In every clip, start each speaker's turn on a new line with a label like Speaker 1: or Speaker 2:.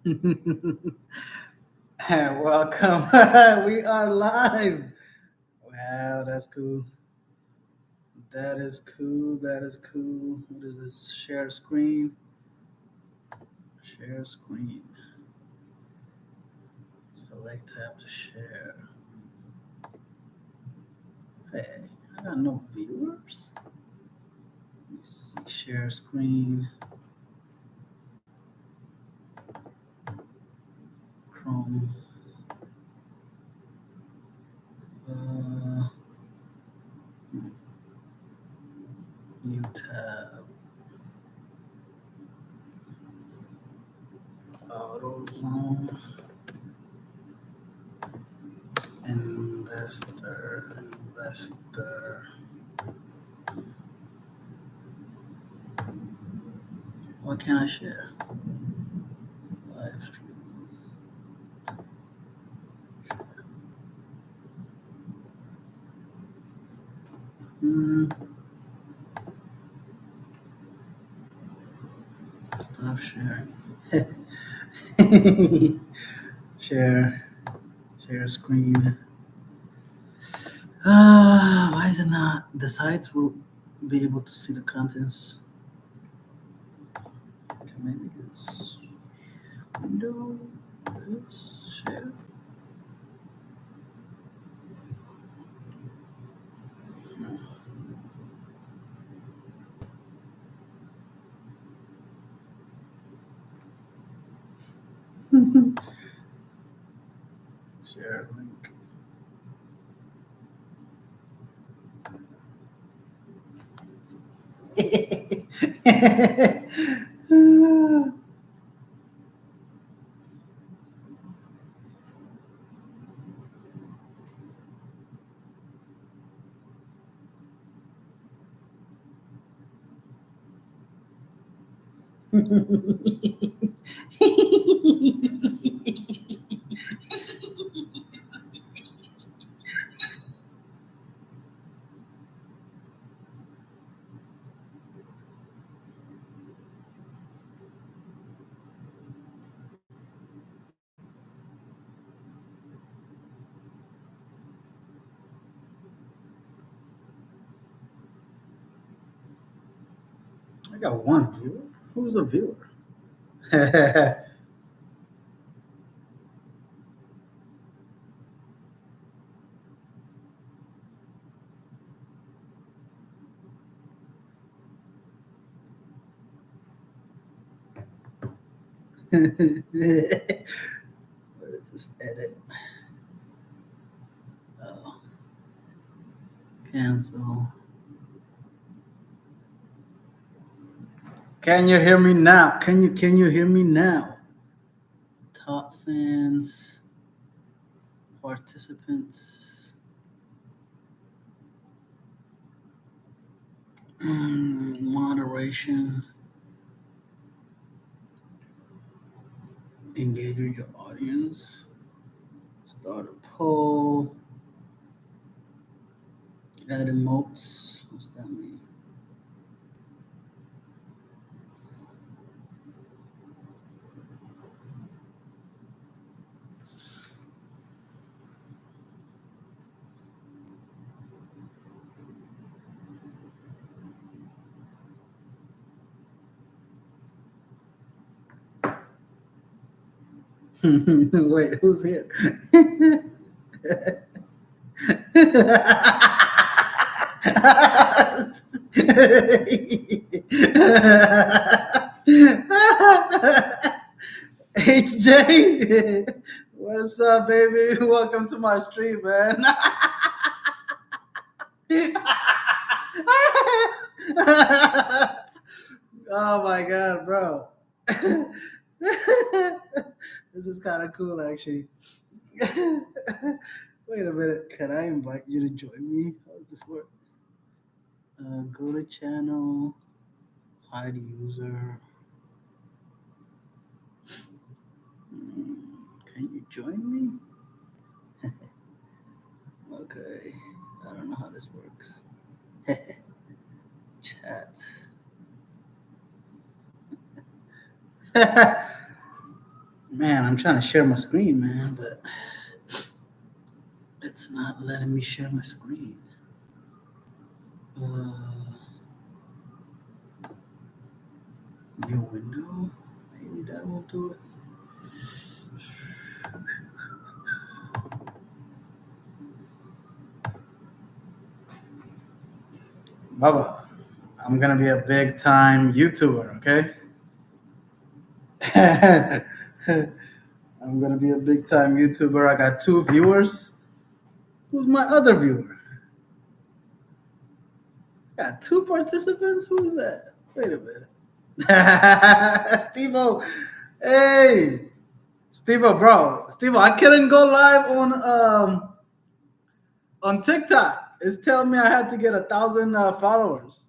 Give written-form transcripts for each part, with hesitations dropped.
Speaker 1: Welcome. We are live. Wow, that's cool. That is cool. That is cool. What is this? Share screen. Share screen. Select tab to share. Hey, I got no viewers. Let me see. Share screen. Chrome. Uh, New tab. AutoZone. Investor. What can I share? Live stream. Hmm. Stop sharing. share. Share screen. Why is it not? The sites will be able to see the contents. Okay, maybe this window. This share. Share link. I got one viewer. Who's the viewer? What is this edit? Oh, cancel. Can you hear me now? Can you hear me now? Top fans, participants, moderation, engage with your audience, start a poll, add emotes. What's that mean? Wait, who's here? HJ, what's up, baby? Welcome to my stream, man. Oh my god, bro. This is kind of cool, actually. Wait a minute. Can I invite you to join me? How does this work? Go to channel, hide user. Can you join me? Okay. I don't know how this works. Chat. Man, I'm trying to share my screen, man, but it's not letting me share my screen. New window? Maybe that will do it. Baba, I'm gonna be a big time YouTuber, okay? I'm gonna be a big time YouTuber. I got 2 viewers. Who's my other viewer? Got 2 participants? Who's that? Wait a minute. Steve-O. Hey, Steve-O, bro. Steve-O, I couldn't go live on TikTok. It's telling me I had to get 1,000 followers.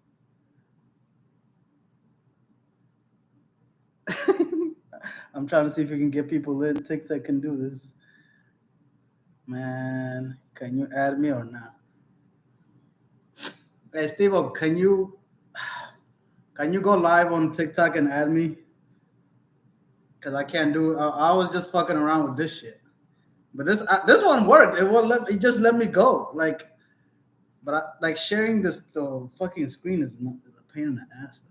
Speaker 1: I'm trying to see if we can get people in. TikTok can do this. Man, can you add me or not? Hey, Steve-O, can you go live on TikTok and add me? Because I can't do. I was just fucking around with this shit. But this one worked. It just let me go. Like sharing the fucking screen is a pain in the ass though.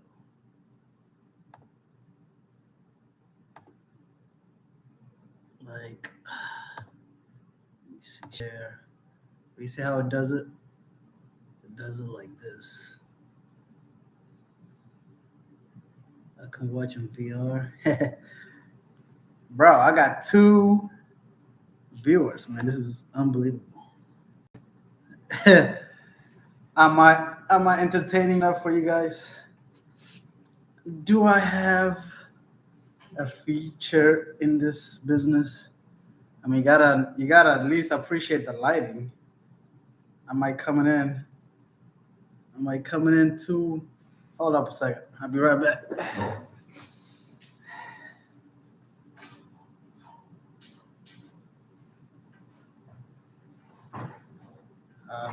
Speaker 1: Like, let me see, share. You see how it does it? It does it like this. I can watch in VR. Bro, I got 2 viewers, man. This is unbelievable. Am I entertaining enough for you guys? Do I have a feature in this business? I mean, you gotta at least appreciate the lighting. Am I coming in? Am I coming in too? Hold up a second. I'll be right back.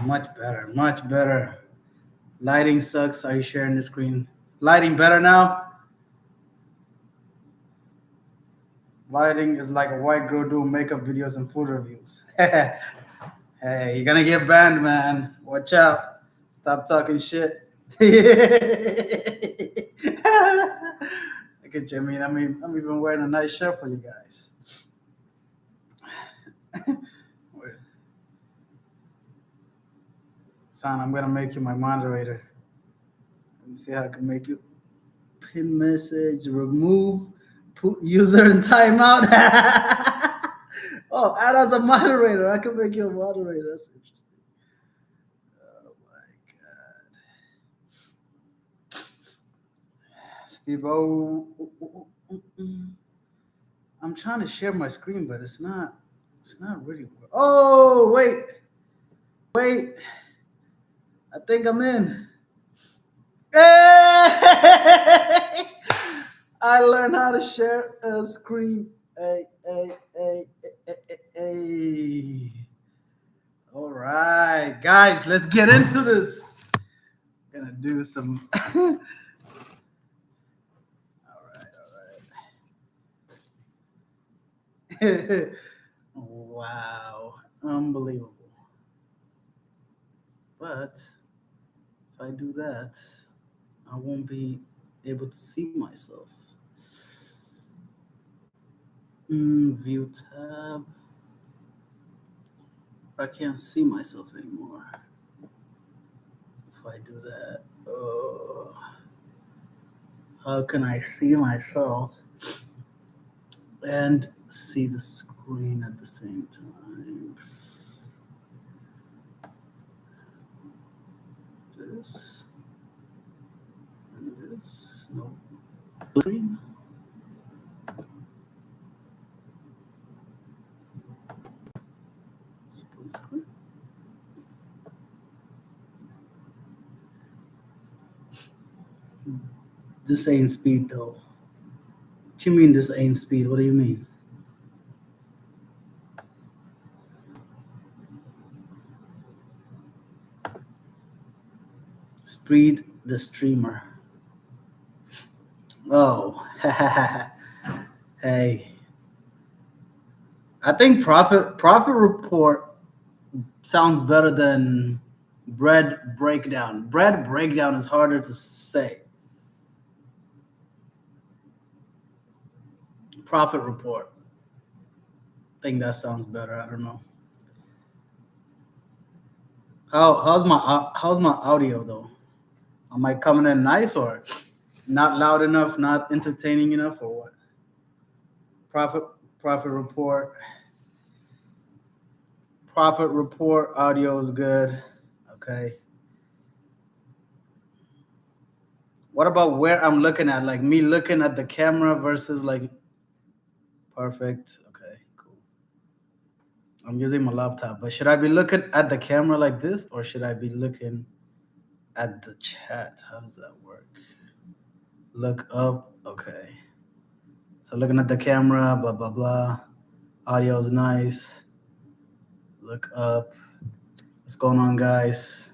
Speaker 1: Much better, much better. Lighting sucks. Are you sharing the screen? Lighting better now? Lighting is like a white girl doing makeup videos and food reviews. Hey, you're gonna get banned, man. Watch out. Stop talking shit. Look at you. I'm even wearing a nice shirt for you guys. Son, I'm gonna make you my moderator. Let me see how I can make you. Pin message, remove, put user in timeout. Oh, add as a moderator. I can make you a moderator. That's interesting. Oh my god. Steve O. I'm trying to share my screen, but it's not really working. Oh, wait. I think I'm in. Hey! I learned how to share a screen. Hey. All right, guys, let's get into this. I'm gonna do some. All right. Wow, unbelievable. But if I do that, I won't be able to see myself. View tab. I can't see myself anymore. If I do that, how can I see myself and see the screen at the same time? This and this. No. Screen. Split screen. This ain't speed though. What you mean this ain't speed? What do you mean? Speed the streamer. Oh, hey. I think profit report sounds better than bread breakdown. Bread breakdown is harder to say. Profit report. I think that sounds better. I don't know. How's my audio though? Am I coming in nice or not loud enough, not entertaining enough, or what? Profit profit report. Profit report audio is good. Okay. What about where I'm looking at? Like me looking at the camera versus like perfect. Okay, cool. I'm using my laptop, but should I be looking at the camera like this or should I be looking at the chat? How does that work? Look up. Okay. So looking at the camera, blah blah blah. Audio's nice. Look up. What's going on, guys?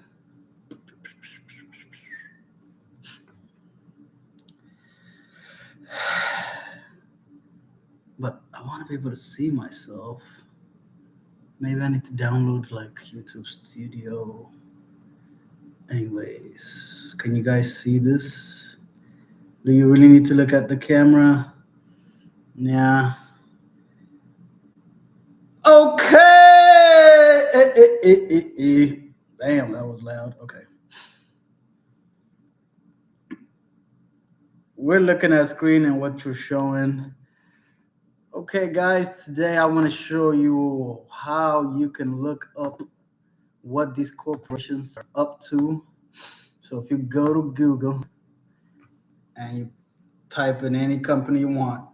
Speaker 1: But I want to be able to see myself. Maybe I need to download like YouTube Studio. Anyways, can you guys see this? Do you really need to look at the camera? Yeah. Okay. Damn, that was loud. Okay. We're looking at screen and what you're showing. Okay, guys, today I want to show you how you can look up what these corporations are up to. So if you go to Google and you type in any company you want,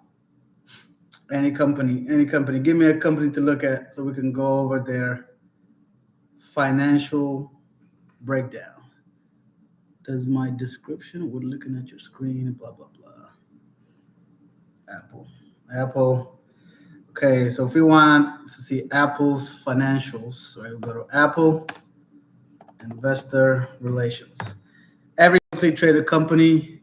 Speaker 1: any company, give me a company to look at so we can go over their financial breakdown. Does my description, we're looking at your screen, blah, blah, blah. Apple. Okay, so if we want to see Apple's financials, right, we'll go to Apple, Investor Relations. Every publicly traded company,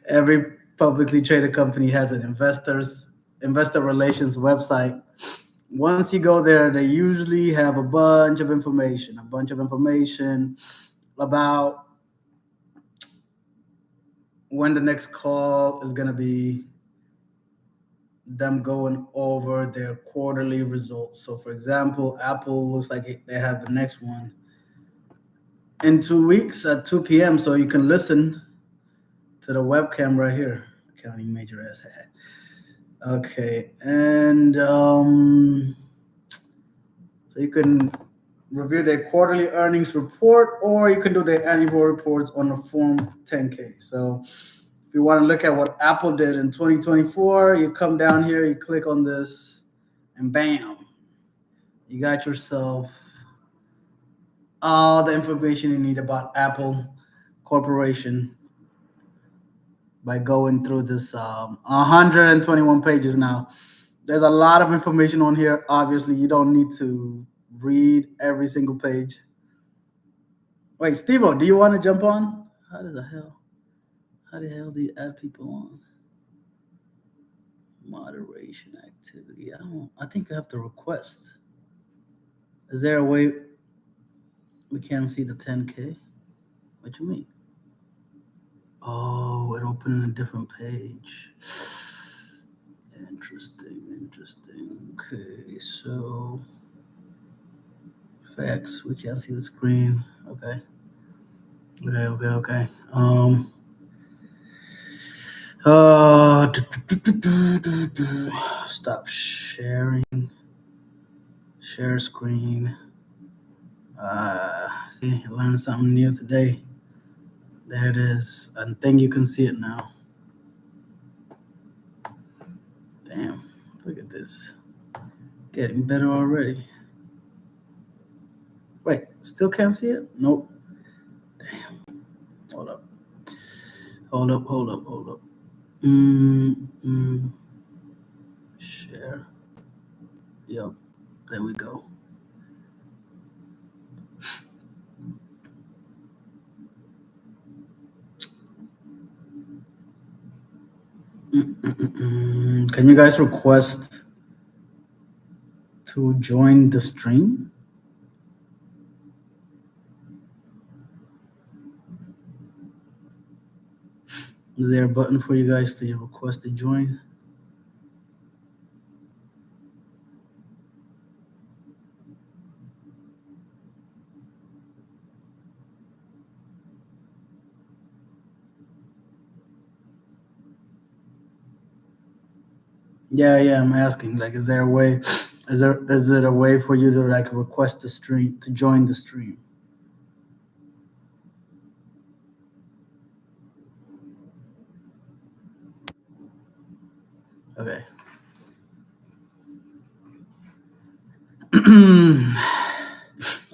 Speaker 1: every publicly traded company has an investor relations website. Once you go there, they usually have a bunch of information about when the next call is going to be, them going over their quarterly results. So for example, Apple looks like they have the next one in 2 weeks at 2 p.m. So you can listen to the webcam right here. Accounting major ass hat. Okay, and so you can review their quarterly earnings report, or you can do their annual reports on the Form 10K. So if you want to look at what Apple did in 2024, you come down here, you click on this, and bam, you got yourself all the information you need about Apple Corporation by going through this 121 pages now. There's a lot of information on here. Obviously, you don't need to read every single page. Wait, Steve-O, do you want to jump on? How the hell do you add people on? Moderation activity. I think I have to request. Is there a way we can't see the 10K? What you mean? Oh, it opened a different page. Interesting. Okay, so facts. We can't see the screen. Okay. Stop sharing. Share screen. See, I learned something new today. There it is. I think you can see it now. Damn, look at this. Getting better already. Wait, still can't see it? Nope. Damn. Hold up. Share. Yep. There we go. Can you guys request to join the stream. Is there a button for you guys to request to join? Yeah, I'm asking. Like, is there a way? Is it a way for you to like request the stream to join the stream? Okay.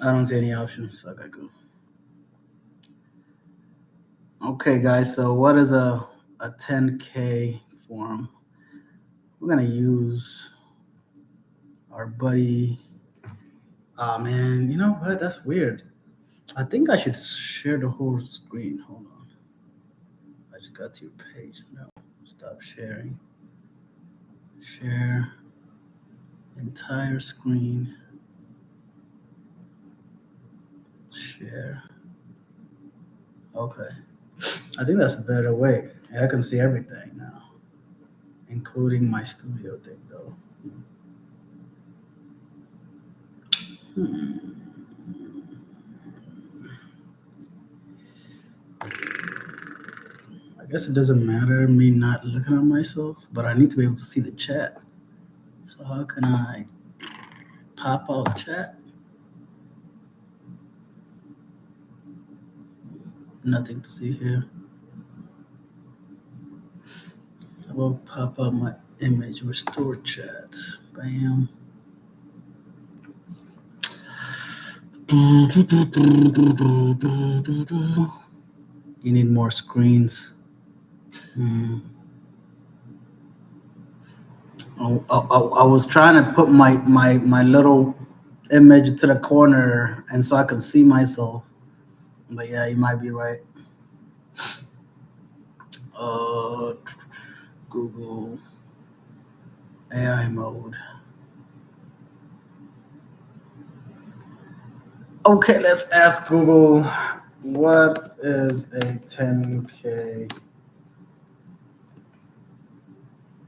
Speaker 1: I don't see any options. So I gotta go. Okay, guys. So what is a 10K form? We're gonna use our buddy. Oh man, you know what? That's weird. I think I should share the whole screen. Hold on. I just got to your page. No, stop sharing. Share entire screen. Share. Okay. I think that's a better way. I can see everything now, including my studio thing, though. I guess it doesn't matter me not looking at myself, but I need to be able to see the chat. So how can I pop out chat? Nothing to see here. I will pop up my image, restore chat. Bam. You need more screens. I was trying to put my little image to the corner and so I can see myself. But yeah, you might be right. Google AI mode. Okay, let's ask Google, what is a 10K?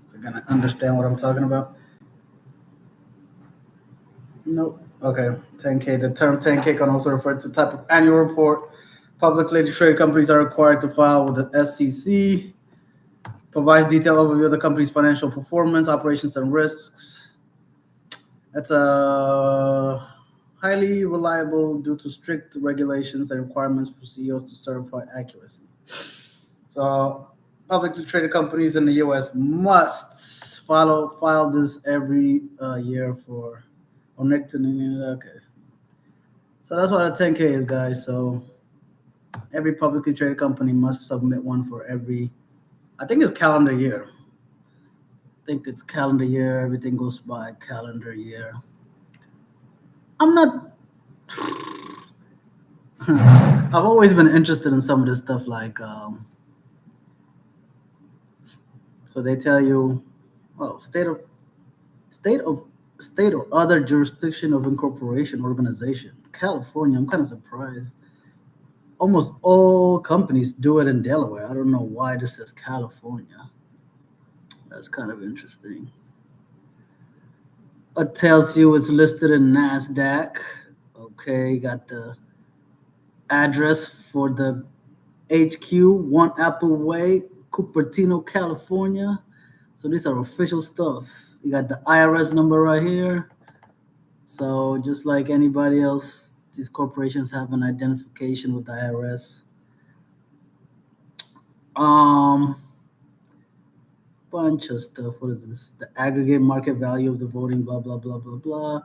Speaker 1: Is it gonna understand what I'm talking about? Nope. Okay, 10K. The term 10K can also refer to the type of annual report publicly traded companies are required to file with the SEC. Provides detailed overview of the company's financial performance, operations, and risks. It's a highly reliable due to strict regulations and requirements for CEOs to certify accuracy. So, publicly traded companies in the U.S. must file this every year for okay. So that's what a 10K is, guys. So every publicly traded company must submit one for every, I think it's calendar year. I think it's calendar year. Everything goes by calendar year. I'm not. I've always been interested in some of this stuff, like, so they tell you, oh, state or other jurisdiction of incorporation organization. California. I'm kind of surprised. Almost all companies do it in Delaware. I don't know why this says California. That's kind of interesting. It tells you it's listed in NASDAQ. Okay, got the address for the HQ, 1 Apple Way, Cupertino, California. So these are official stuff. You got the IRS number right here. So just like anybody else, these corporations have an identification with the IRS. Bunch of stuff. What is this? The aggregate market value of the voting, blah, blah, blah, blah, blah,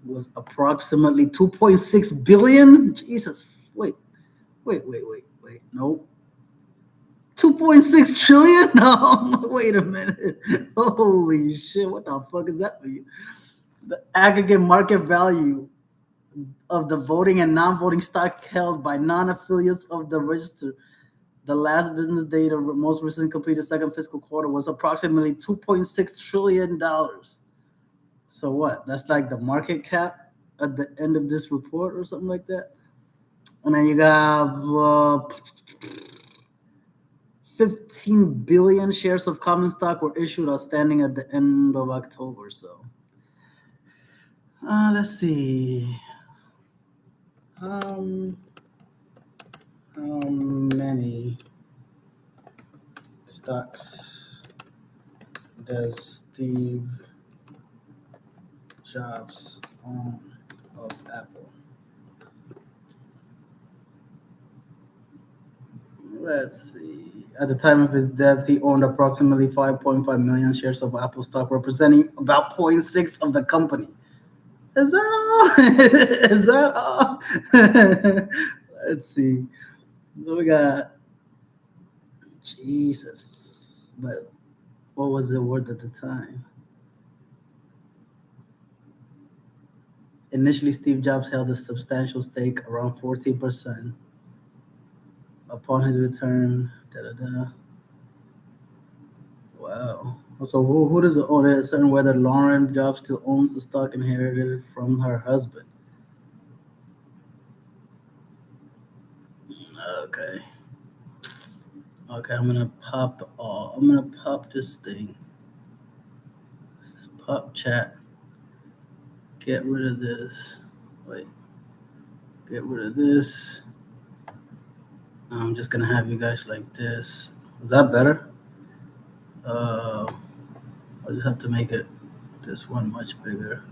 Speaker 1: was approximately 2.6 billion. Jesus. Wait. Nope. 2.6 trillion? No, wait a minute. Holy shit. What the fuck is that for you? The aggregate market value of the voting and non-voting stock held by non-affiliates of the register. The last business day of most recently completed second fiscal quarter was approximately $2.6 trillion. So what? That's like the market cap at the end of this report or something like that. And then you got 15 billion shares of common stock were issued outstanding at the end of October. So let's see. How many stocks does Steve Jobs own of Apple? Let's see. At the time of his death, he owned approximately 5.5 million shares of Apple stock, representing about 0.6 of the company. Is that all? Is that all? Let's see. So we got Jesus. But what was the word at the time? Initially, Steve Jobs held a substantial stake, around 14%. Upon his return, wow. So who does it own? It's certain whether Lauren Jobs still owns the stock inherited from her husband. Okay. Okay, I'm gonna pop this thing. Pop chat. Get rid of this. Wait. Get rid of this. I'm just gonna have you guys like this. Is that better? I'll just have to make it this one much bigger.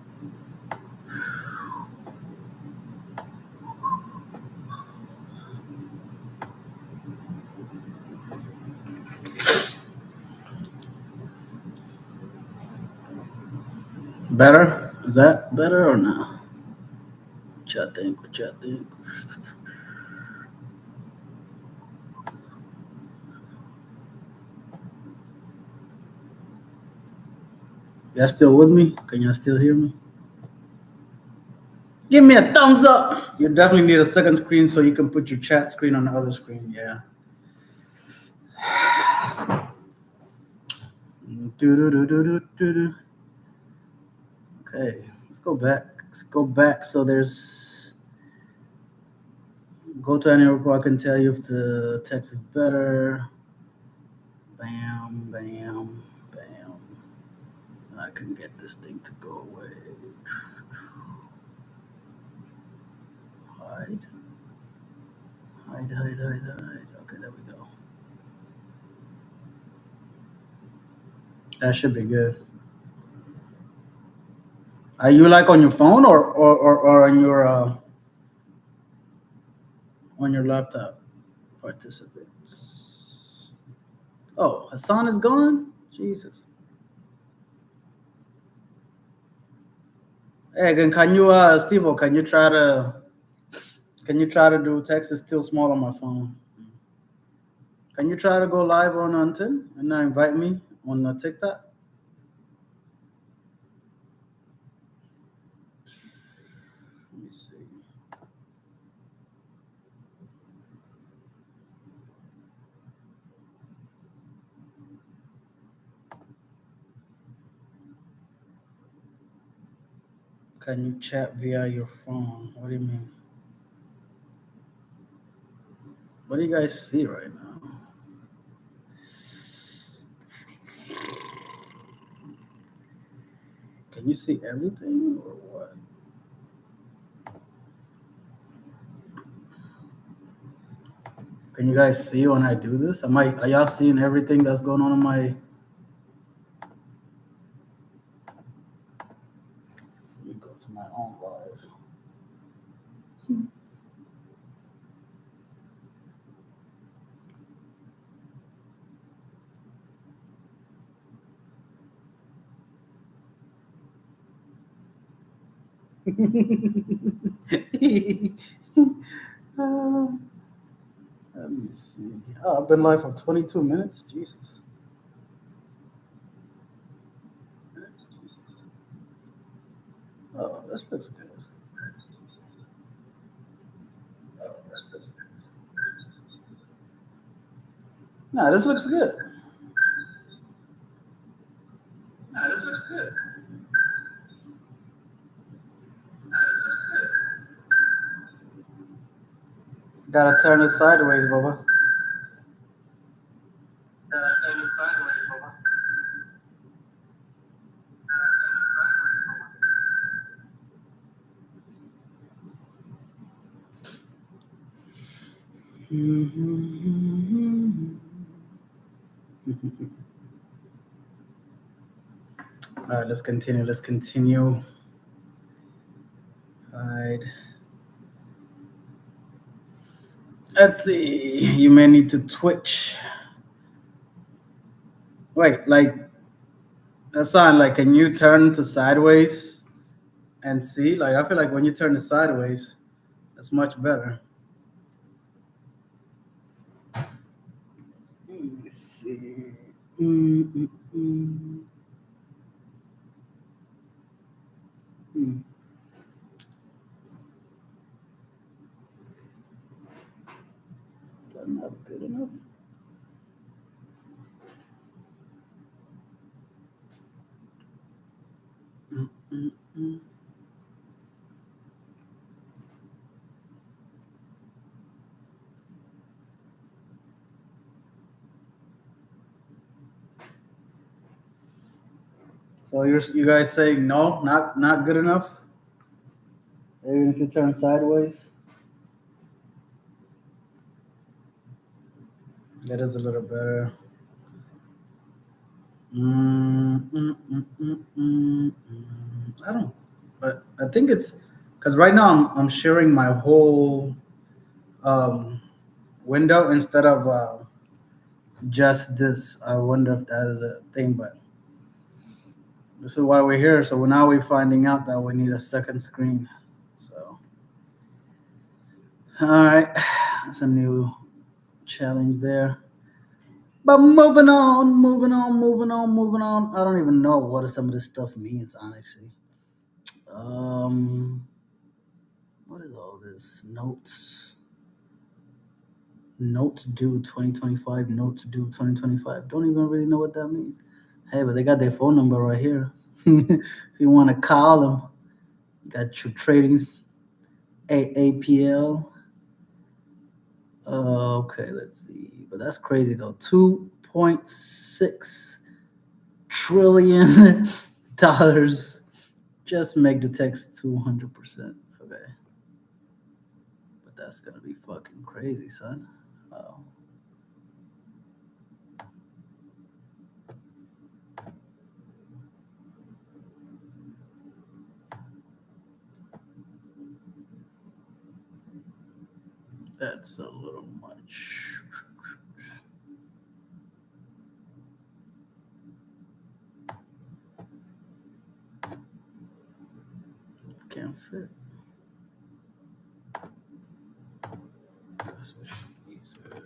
Speaker 1: Better? Is that better or no? What y'all think? What y'all think? Y'all still with me? Can y'all still hear me? Give me a thumbs up. You definitely need a second screen so you can put your chat screen on the other screen. Yeah. Do-do-do-do-do-do-do. Okay, let's go back. Let's go back. So there's go to any report. I can tell you if the text is better. Bam, bam, bam. I can get this thing to go away. Hide. Hide, hide, hide, hide. Okay, there we go. That should be good. Are you like on your phone or on your laptop? Participants. Oh, Hassan is gone? Jesus. Hey, again, can you Steve, can you try to do text is still small on my phone? Can you try to go live on Untin and invite me on TikTok? Let me see. Can you chat via your phone? What do you mean? What do you guys see right now? Can you see everything or what? Can you guys see when I do this? Are y'all seeing everything that's going on in my? Let me go to my own live. Let me see. Oh, I've been live for 22 minutes. Jesus. Oh, this looks good. Oh, this looks good. Nah, this looks good. Nah, this looks good. Gotta turn it sideways, Bubba. Gotta turn it sideways, Bubba. All right, let's continue. Let's continue. All right. Let's see. You may need to twitch. Wait, like that's on. Like, can you turn to sideways and see? Like, I feel like when you turn it sideways, that's much better. Let me see. Mm, mm, mm. Hmm. Is that not good enough? Mm, mm, mm. So you guys saying no, not good enough? Even if you turn sideways, that is a little better. I don't, but I think it's because right now I'm sharing my whole um, window instead of just this. I wonder if that is a thing, but this is why we're here. So now we're finding out that we need a second screen. So, all right, that's a new challenge there. But moving on. I don't even know what some of this stuff means, honestly. Um, what is all this? Notes due 2025, notes due 2025. Don't even really know what that means. Hey, but they got their phone number right here. If you want to call them, you got your tradings, AAPL. Okay, let's see. But that's crazy though. 2.6 trillion dollars. Just make the text 200%. Okay. But that's gonna be fucking crazy, son. Oh. That's a little much. Can't fit. That's what she said.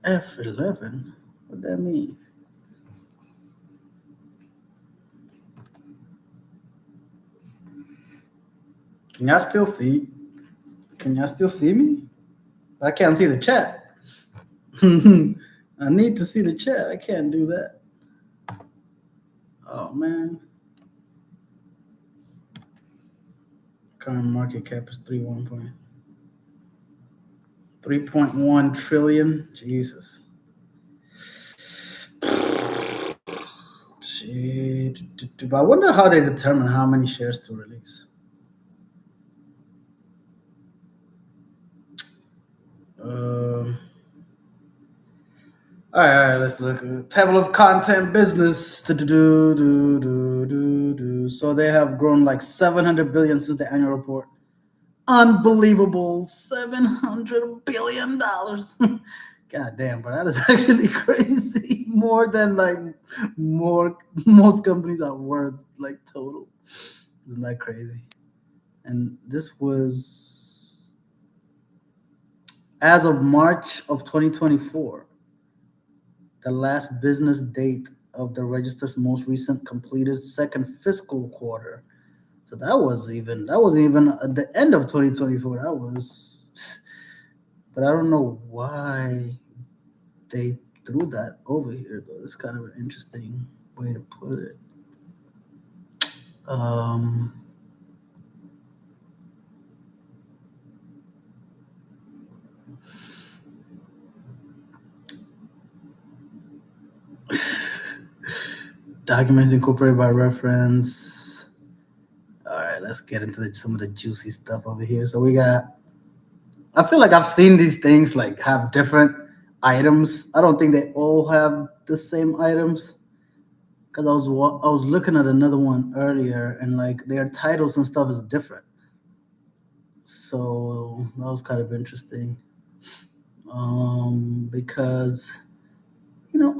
Speaker 1: F11? What that mean? Can y'all still see? Can y'all still see me? I can't see the chat. I need to see the chat. I can't do that. Oh man. Current market cap is 3.1 trillion. Jesus. But I wonder how they determine how many shares to release. All right, let's look at table of content business. So they have grown like 700 billion since the annual report. Unbelievable, $700 billion. God damn, but that is actually crazy. More than like more most companies are worth like total. Isn't that crazy? And this was as of March of 2024, the last business date of the register's most recent completed second fiscal quarter. So that wasn't even at the end of 2024. That was, but I don't know why they threw that over here though. It's kind of an interesting way to put it. Um, Documents incorporated by reference. All right, let's get into some of the juicy stuff over here. So we got. I feel like I've seen these things like have different items. I don't think they all have the same items because I was looking at another one earlier and like their titles and stuff is different. So that was kind of interesting. Because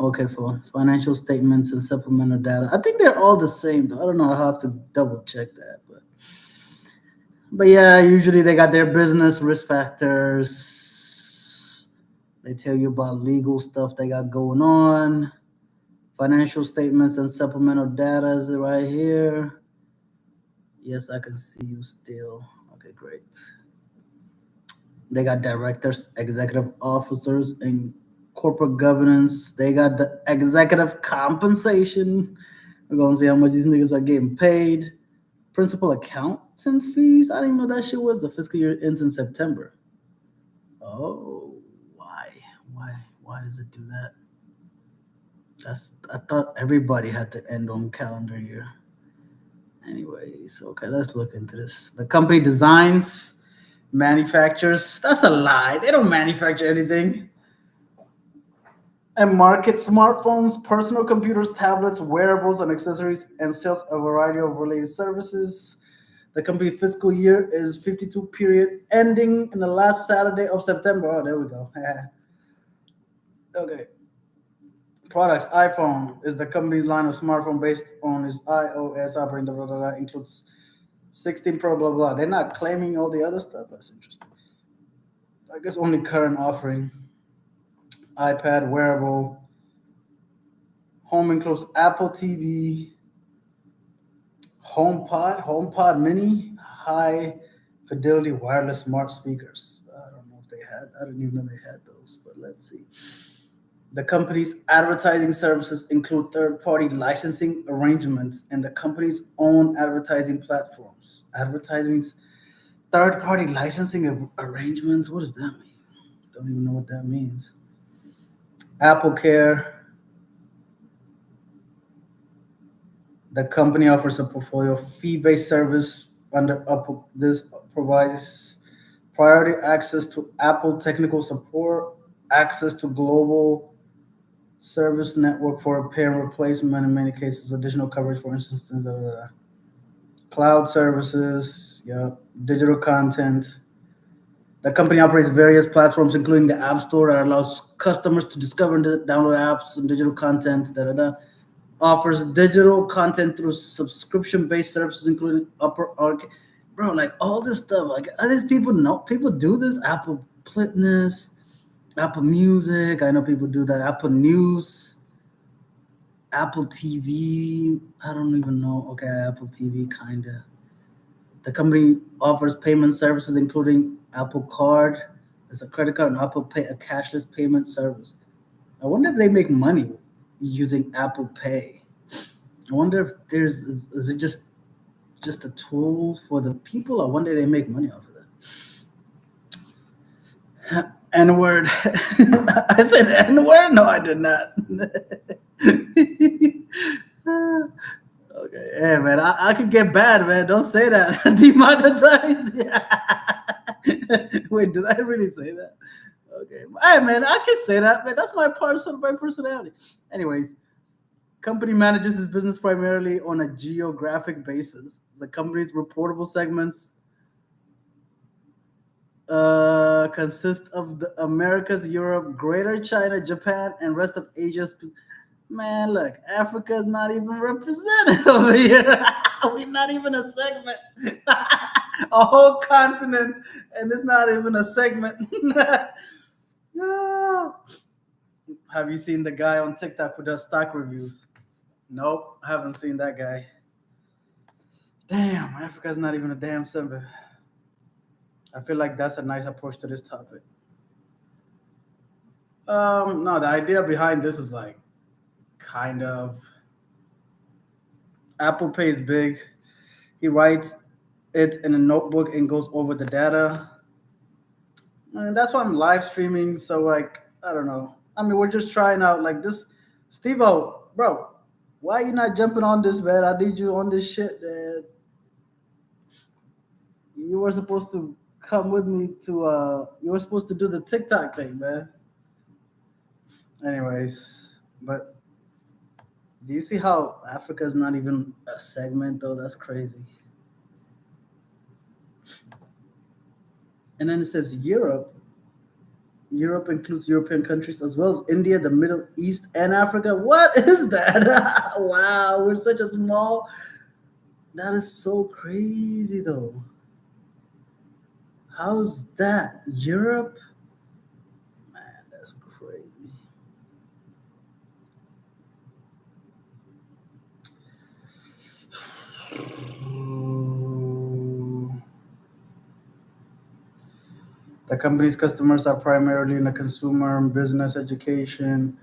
Speaker 1: okay, for financial statements and supplemental data. I think they're all the same though. I don't know. I'll have to double check that, but yeah, usually they got their business risk factors. They tell you about legal stuff they got going on. Financial statements and supplemental data is right here. Yes, I can see you still. Okay, great. They got directors, executive officers, and corporate governance. They got the executive compensation. We're gonna see how much these niggas are getting paid. Principal accountant fees. I didn't know that shit was the fiscal year ends in September. Oh, why? Why does it do that? I thought everybody had to end on calendar year. Anyways, okay, let's look into this. The company designs, manufactures. That's a lie. They don't manufacture anything. And markets smartphones, personal computers, tablets, wearables, and accessories, and sells a variety of related services. The company fiscal year is 52 period, ending in the last Saturday of September. Oh, there we go. Okay. Products iPhone is the company's line of smartphone based on its iOS operating blah, blah, blah, includes 16 Pro blah blah. They're not claiming all the other stuff. That's interesting. I guess only current offering. iPad wearable. Home includes Apple TV, HomePod Mini, high fidelity wireless smart speakers. I don't know if they had. I didn't even know they had those, but let's see. The company's advertising services include third-party licensing arrangements and the company's own advertising platforms. Advertisements, third-party licensing arrangements. What does that mean? Don't even know what that means. Apple Care. The company offers a portfolio of fee-based service under Apple. This provides priority access to Apple technical support, access to global service network for repair and replacement in many cases, additional coverage for instance, cloud services, yeah, digital content. The company operates various platforms, including the App Store that allows customers to discover and download apps and digital content. Offers digital content through subscription-based services, including Upper Arc. Bro, like all this stuff, like these people know people do this. Apple Fitness, Apple Music. I know people do that. Apple News, Apple TV. I don't even know. Okay, Apple TV, kinda. The company offers payment services, including Apple Card. There's a credit card and Apple Pay, a cashless payment service. I wonder if they make money using Apple Pay. I wonder if is it just a tool for the people? I wonder if they make money off of that. N word. I said N word? No, I did not. Okay, hey man, I could get bad, man. Don't say that. Demonetized. Yeah. Wait, did I really say that? Okay, hey man, I can say that, man. That's my part of my personality. Anyways, company manages its business primarily on a geographic basis. The company's reportable segments consist of the Americas, Europe, Greater China, Japan, and rest of Asia. Man, look, Africa is not even represented over here. We're not even a segment. A whole continent, and it's not even a segment. No. Have you seen the guy on TikTok who does stock reviews? Nope, haven't seen that guy. Damn, Africa's not even a damn symbol. I feel like that's a nice approach to this topic. No, the idea behind this is like kind of Apple Pay is big. He writes it in a notebook and goes over the data. I mean, that's why I'm live streaming. So like, I don't know. I mean, we're just trying out like this. Steve-O, bro, why you not jumping on this, man? I need you on this shit, man. You were supposed to come with me to. You were supposed to do the TikTok thing, man. Anyways, but do you see how Africa is not even a segment though? That's crazy. And then it says Europe. Europe includes European countries as well as India, the Middle East, and Africa. What is that? Wow, we're such a small. That is so crazy, though. How's that? Europe? Man, that's crazy. The company's customers are primarily in the consumer and business education,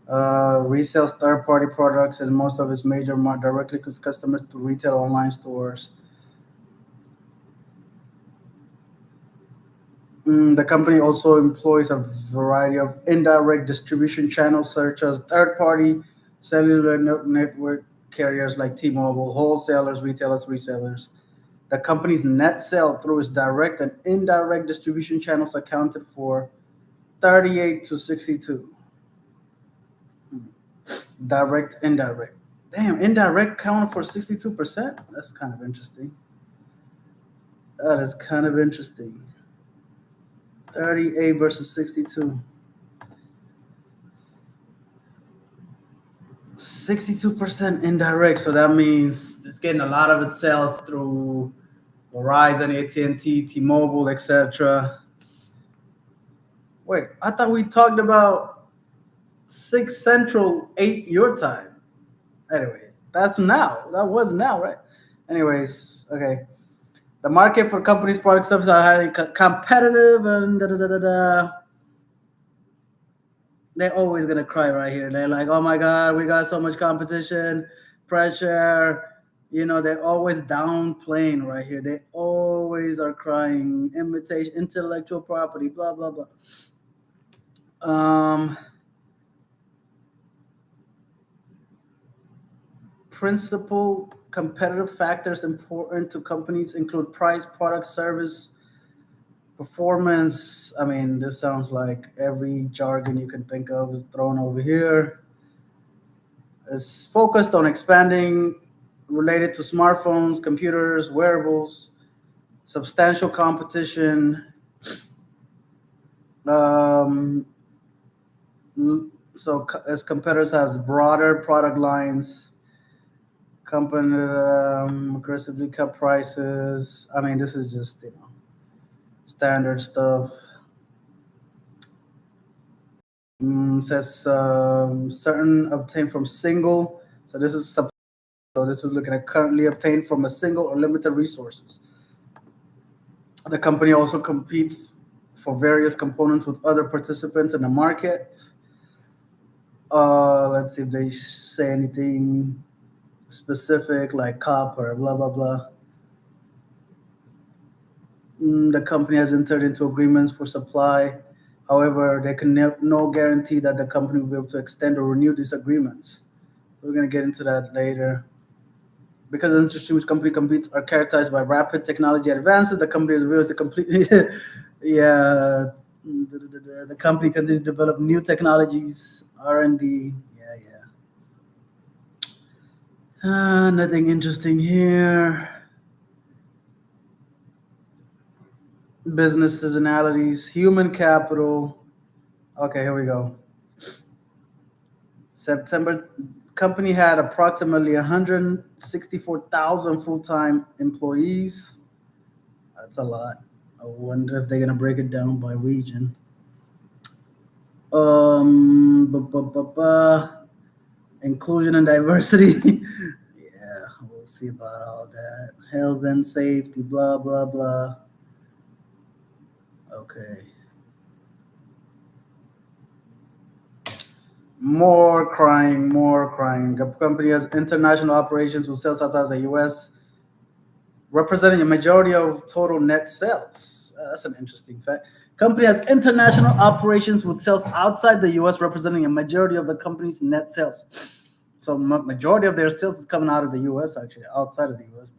Speaker 1: resells third-party products, and most of its major directly customers to retail online stores. The company also employs a variety of indirect distribution channels, such as third-party cellular network carriers like T-Mobile, wholesalers, retailers, resellers. The company's net sale through its direct and indirect distribution channels accounted for 38 to 62. Direct, indirect. Damn, indirect counted for 62%? That's kind of interesting. That is kind of interesting. 38 versus 62. 62% indirect, so that means it's getting a lot of its sales through Verizon, AT&T, T-Mobile, etc. Wait, I thought we talked about 6 Central, 8 your time. Anyway, that's now. That was now, right? Anyways, okay. The market for companies' product services are highly competitive and da da da da da. They're always gonna cry right here. They're like, "Oh my God, we got so much competition, pressure." You know, they're always downplaying right here. They always are crying, imitation, intellectual property, blah blah blah. Um, Principal competitive factors important to companies include price, product, service, performance. I mean, this sounds like every jargon you can think of is thrown over here. It's focused on expanding related to smartphones, computers, wearables, substantial competition. Um, so as competitors have broader product lines, company aggressively cut prices. I mean, this is just standard stuff. Says certain obtained from single. So this is so this is looking at currently obtained from a single or limited resources. The company also competes for various components with other participants in the market. Let's see if they say anything specific like copper, blah blah blah. The company has entered into agreements for supply. However, there can no guarantee that the company will be able to extend or renew these agreements. So we're going to get into that later. Because the industry which company competes are characterized by rapid technology advances, the company is able to completely, yeah, the company continues to develop new technologies, R&D. Yeah, yeah. Nothing interesting here. Business seasonalities, human capital. Okay, here we go. September, company had approximately 164,000 full-time employees. That's a lot. I wonder if they're gonna break it down by region. Bu- bu- bu- bu- Inclusion and diversity. Yeah, we'll see about all that. Health and safety, blah blah blah. Okay. More crying, more crying. The company has international operations with sales outside the U.S., representing a majority of total net sales. That's an interesting fact. Company has international operations with sales outside the U.S. representing a majority of the company's net sales. So majority of their sales is coming out of the U.S. actually, outside of the U.S.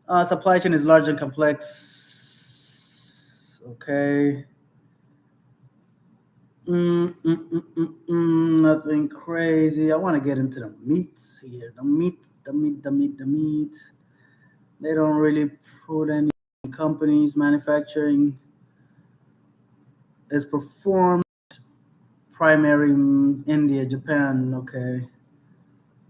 Speaker 1: But supply chain is large and complex. Okay. Nothing crazy. I want to get into the meats here. The meat. They don't really put any companies manufacturing is performed primary India, Japan. Okay,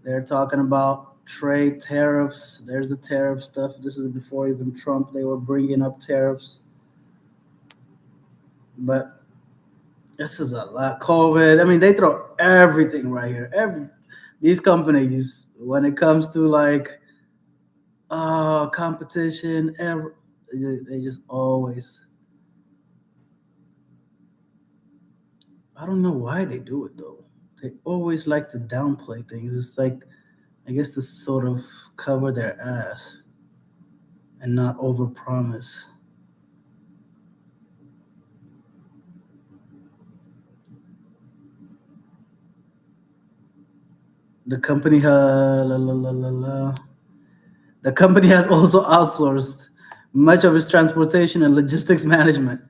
Speaker 1: they're talking about trade tariffs. There's the tariff stuff. This is before even Trump. They were bringing up tariffs, but this is a lot. COVID. I mean, they throw everything right here. These companies, when it comes to like competition, they just always. I don't know why they do it though. They always like to downplay things. It's like, I guess, to sort of cover their ass and not overpromise. The company The company has also outsourced much of its transportation and logistics management.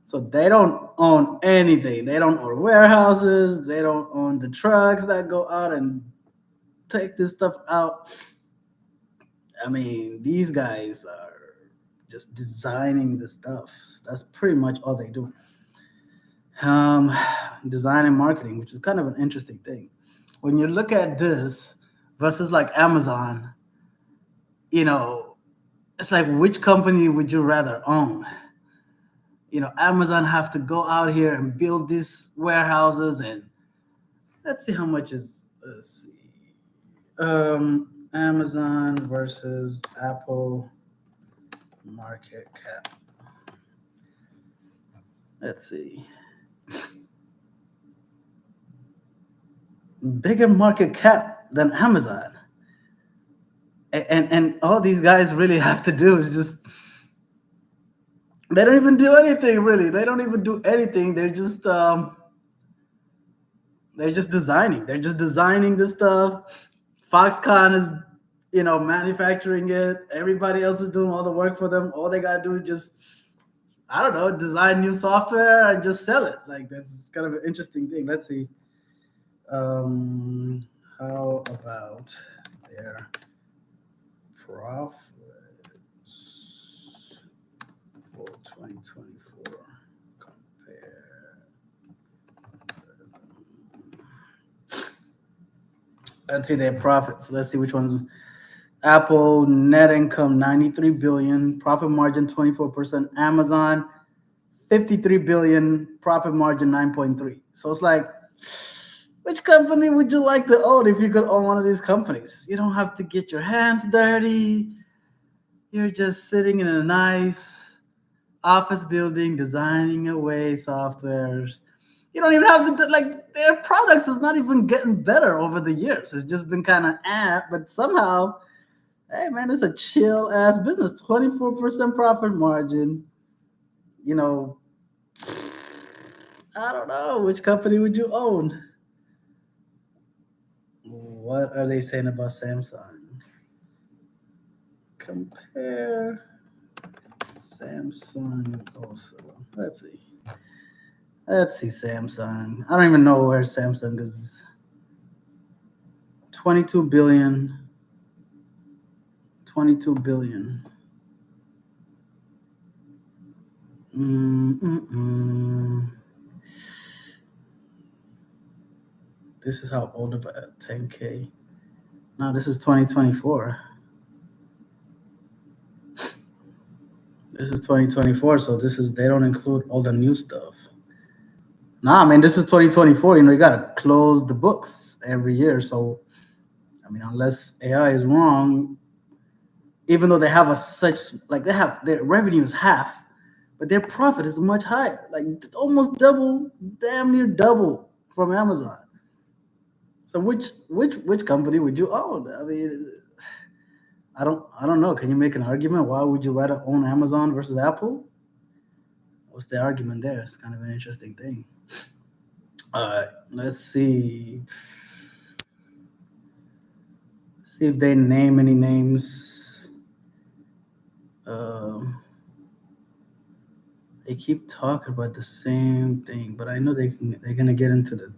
Speaker 1: So they don't own anything. They don't own warehouses. They don't own the trucks that go out and take this stuff out. I mean, these guys are just designing the stuff. That's pretty much all they do. Um, Design and marketing, which is kind of an interesting thing. When you look at this versus like Amazon, you know, it's like which company would you rather own? Amazon have to go out here and build these warehouses, and let's see how much is. Let's see, Amazon versus Apple market cap. Let's see. Bigger market cap than Amazon. And all these guys really have to do is just, they don't even do anything really. They don't even do anything. They're just designing. They're just designing this stuff. Foxconn is manufacturing it. Everybody else is doing all the work for them. All they gotta do is just, I don't know, design new software and just sell it. Like, that's kind of an interesting thing. Let's see. How about their profits for 2024? Compare. Let's see their profits. Let's see which ones. Apple net income 93 billion, profit margin 24%. Amazon 53 billion, profit margin 9.3. So it's like, which company would you like to own if you could own one of these companies? You don't have to get your hands dirty. You're just sitting in a nice office building, designing away softwares. You don't even have to, like, their products is not even getting better over the years. It's just been kind of but somehow, hey man, it's a chill ass business. 24% profit margin. I don't know, which company would you own? What are they saying about Samsung? Compare Samsung also. Let's see Samsung. I don't even know where Samsung is. 22 billion. 22 billion. This is how old of a 10K. No, this is 2024. This is 2024, so they don't include all the new stuff. Nah, man, this is 2024. You gotta close the books every year. So, I mean, unless AI is wrong, even though they have their revenue is half, but their profit is much higher, like almost double, damn near double from Amazon. So which company would you own? I mean, I don't know. Can you make an argument? Why would you rather own Amazon versus Apple? What's the argument there? It's kind of an interesting thing. Let's see. See if they name any names. Um, they keep talking about the same thing, but I know they're gonna get into the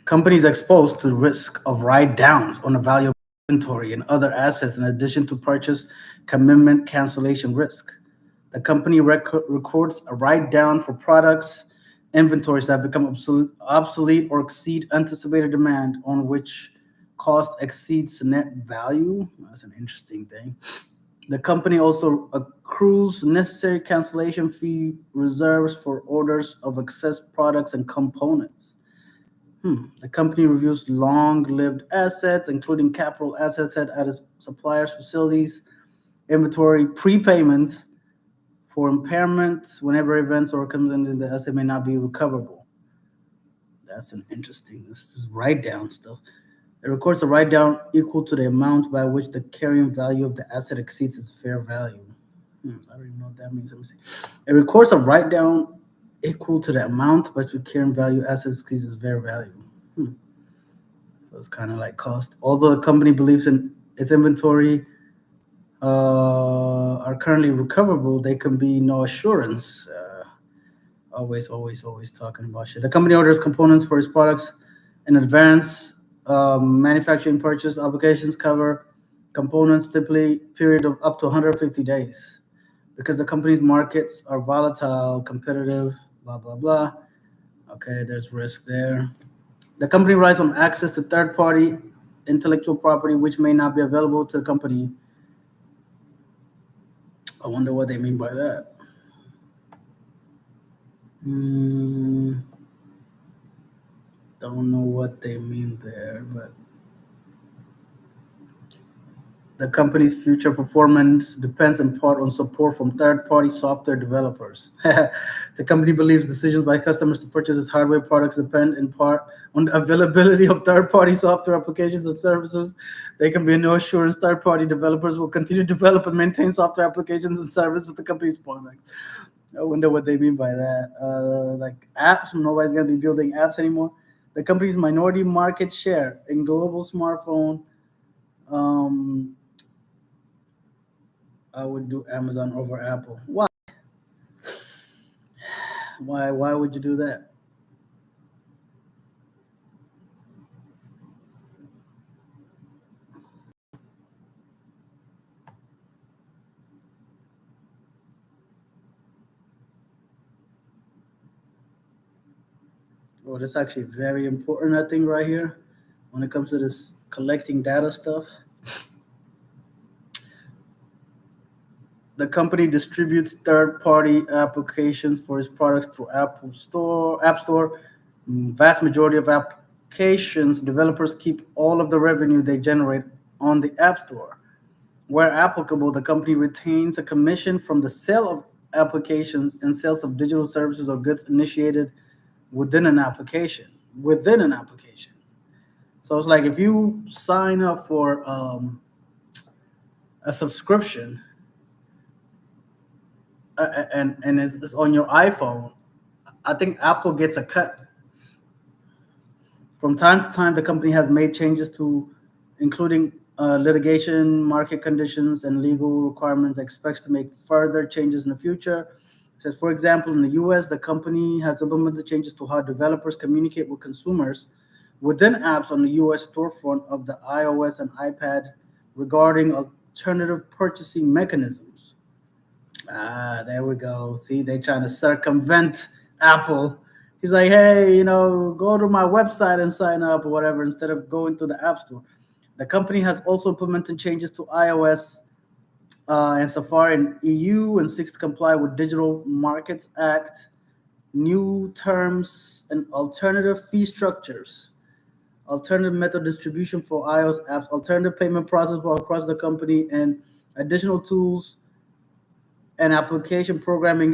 Speaker 1: companies exposed to risk of write downs on the value of inventory and other assets in addition to purchase commitment cancellation risk. The company records a write down for products inventories that become obsolete or exceed anticipated demand on which cost exceeds net value. That's an interesting thing. The company also accrues necessary cancellation fee reserves for orders of excess products and components. The company reviews long-lived assets, including capital assets at its suppliers' facilities, inventory prepayments for impairment whenever events or content in the asset may not be recoverable. That's an interesting. This is write-down stuff. It records a write-down equal to the amount by which the carrying value of the asset exceeds its fair value. I don't even know what that means. Let me see. It records a write-down equal to the amount by which the carrying value asset exceeds its fair value. So it's kind of like cost. Although the company believes in its inventory are currently recoverable, there can be no assurance. Always talking about shit. The company orders components for its products in advance. Manufacturing purchase obligations cover components typically period of up to 150 days because the company's markets are volatile, competitive, blah blah blah. Okay, there's risk there. The company relies on access to third-party intellectual property which may not be available to the company. I wonder what they mean by that. Don't know what they mean there, but the company's future performance depends in part on support from third-party software developers. The company believes decisions by customers to purchase its hardware products depend in part on the availability of third-party software applications and services. There can be no assurance third-party developers will continue to develop and maintain software applications and services with the company's products. I wonder what they mean by that. Like apps, nobody's gonna be building apps anymore. The company's minority market share in global smartphone. Um, I would do Amazon over Apple. Why? Why would you do that? Well, that's actually very important, I think, right here when it comes to this collecting data stuff. The company distributes third-party applications for its products through App Store. Vast majority of applications developers keep all of the revenue they generate on the App Store. Where applicable, the company retains a commission from the sale of applications and sales of digital services or goods initiated within an application. Within an application. So it's like if you sign up for a subscription and it's on your iPhone, I think Apple gets a cut. From time to time, the company has made changes to, including litigation, market conditions, and legal requirements. Expects to make further changes in the future. It says, for example, in the U.S., the company has implemented changes to how developers communicate with consumers within apps on the U.S. storefront of the iOS and iPad regarding alternative purchasing mechanisms. There we go. See, they're trying to circumvent Apple. He's like, hey, go to my website and sign up or whatever instead of going to the App Store. The company has also implemented changes to iOS and Safari in EU and seeks to comply with Digital Markets Act, new terms and alternative fee structures, alternative method distribution for iOS apps, alternative payment process for across the company, and additional tools and application programming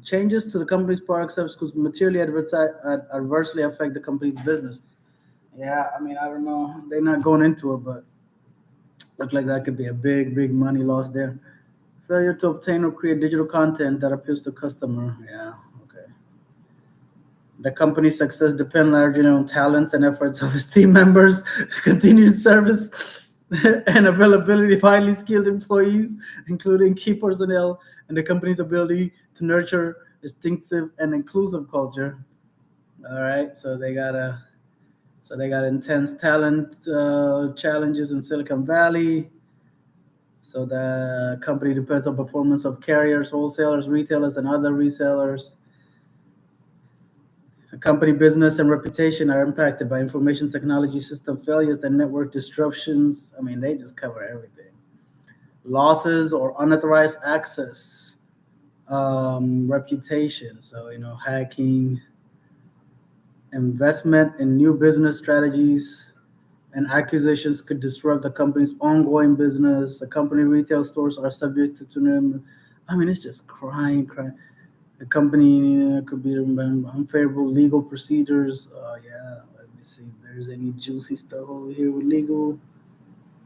Speaker 1: changes to the company's product service could materially adversely affect the company's business. Yeah, I mean, I don't know. They're not going into it, but look like that could be a big money loss there. Failure to obtain or create digital content that appeals to customer. Yeah, okay. The company's success depends largely on talents and efforts of its team members, continued service, and availability of highly skilled employees, including key personnel, and the company's ability to nurture distinctive and inclusive culture. All right, so they got intense talent challenges in Silicon Valley. So the company depends on performance of carriers, wholesalers, retailers, and other resellers. A company business and reputation are impacted by information technology system failures and network disruptions. I mean, they just cover everything. Losses or unauthorized access, reputation. So, hacking, investment in new business strategies and acquisitions could disrupt the company's ongoing business. The company retail stores are subject to them. I mean, it's just crying. The company could be unfavorable legal procedures. Yeah, let me see if there's any juicy stuff over here with legal.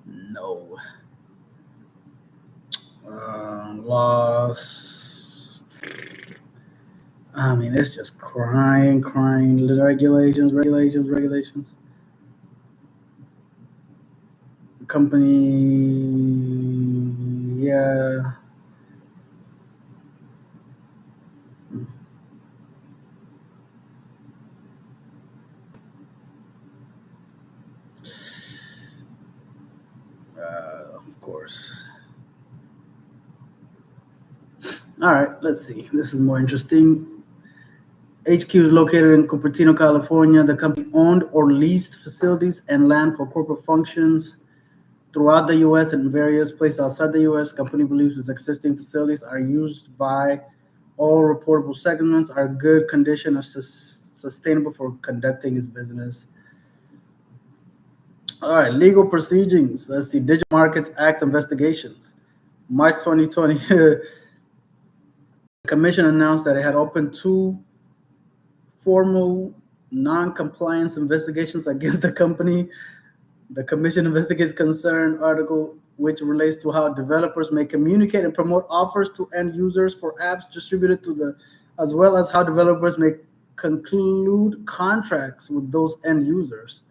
Speaker 1: No. Loss. I mean, it's just crying. Regulations. Company, yeah. Of course. All right, let's see. This is more interesting. HQ is located in Cupertino, California. The company owned or leased facilities and land for corporate functions throughout the U.S. and various places outside the U.S. Company believes its existing facilities are used by all reportable segments, are good condition, or sustainable for conducting its business. All right, legal proceedings. Let's see. Digital Markets Act investigations. March 2020, the commission announced that it had opened two formal non-compliance investigations against the company. The commission investigates concern article which relates to how developers may communicate and promote offers to end users for apps distributed to the, as well as how developers may conclude contracts with those end users,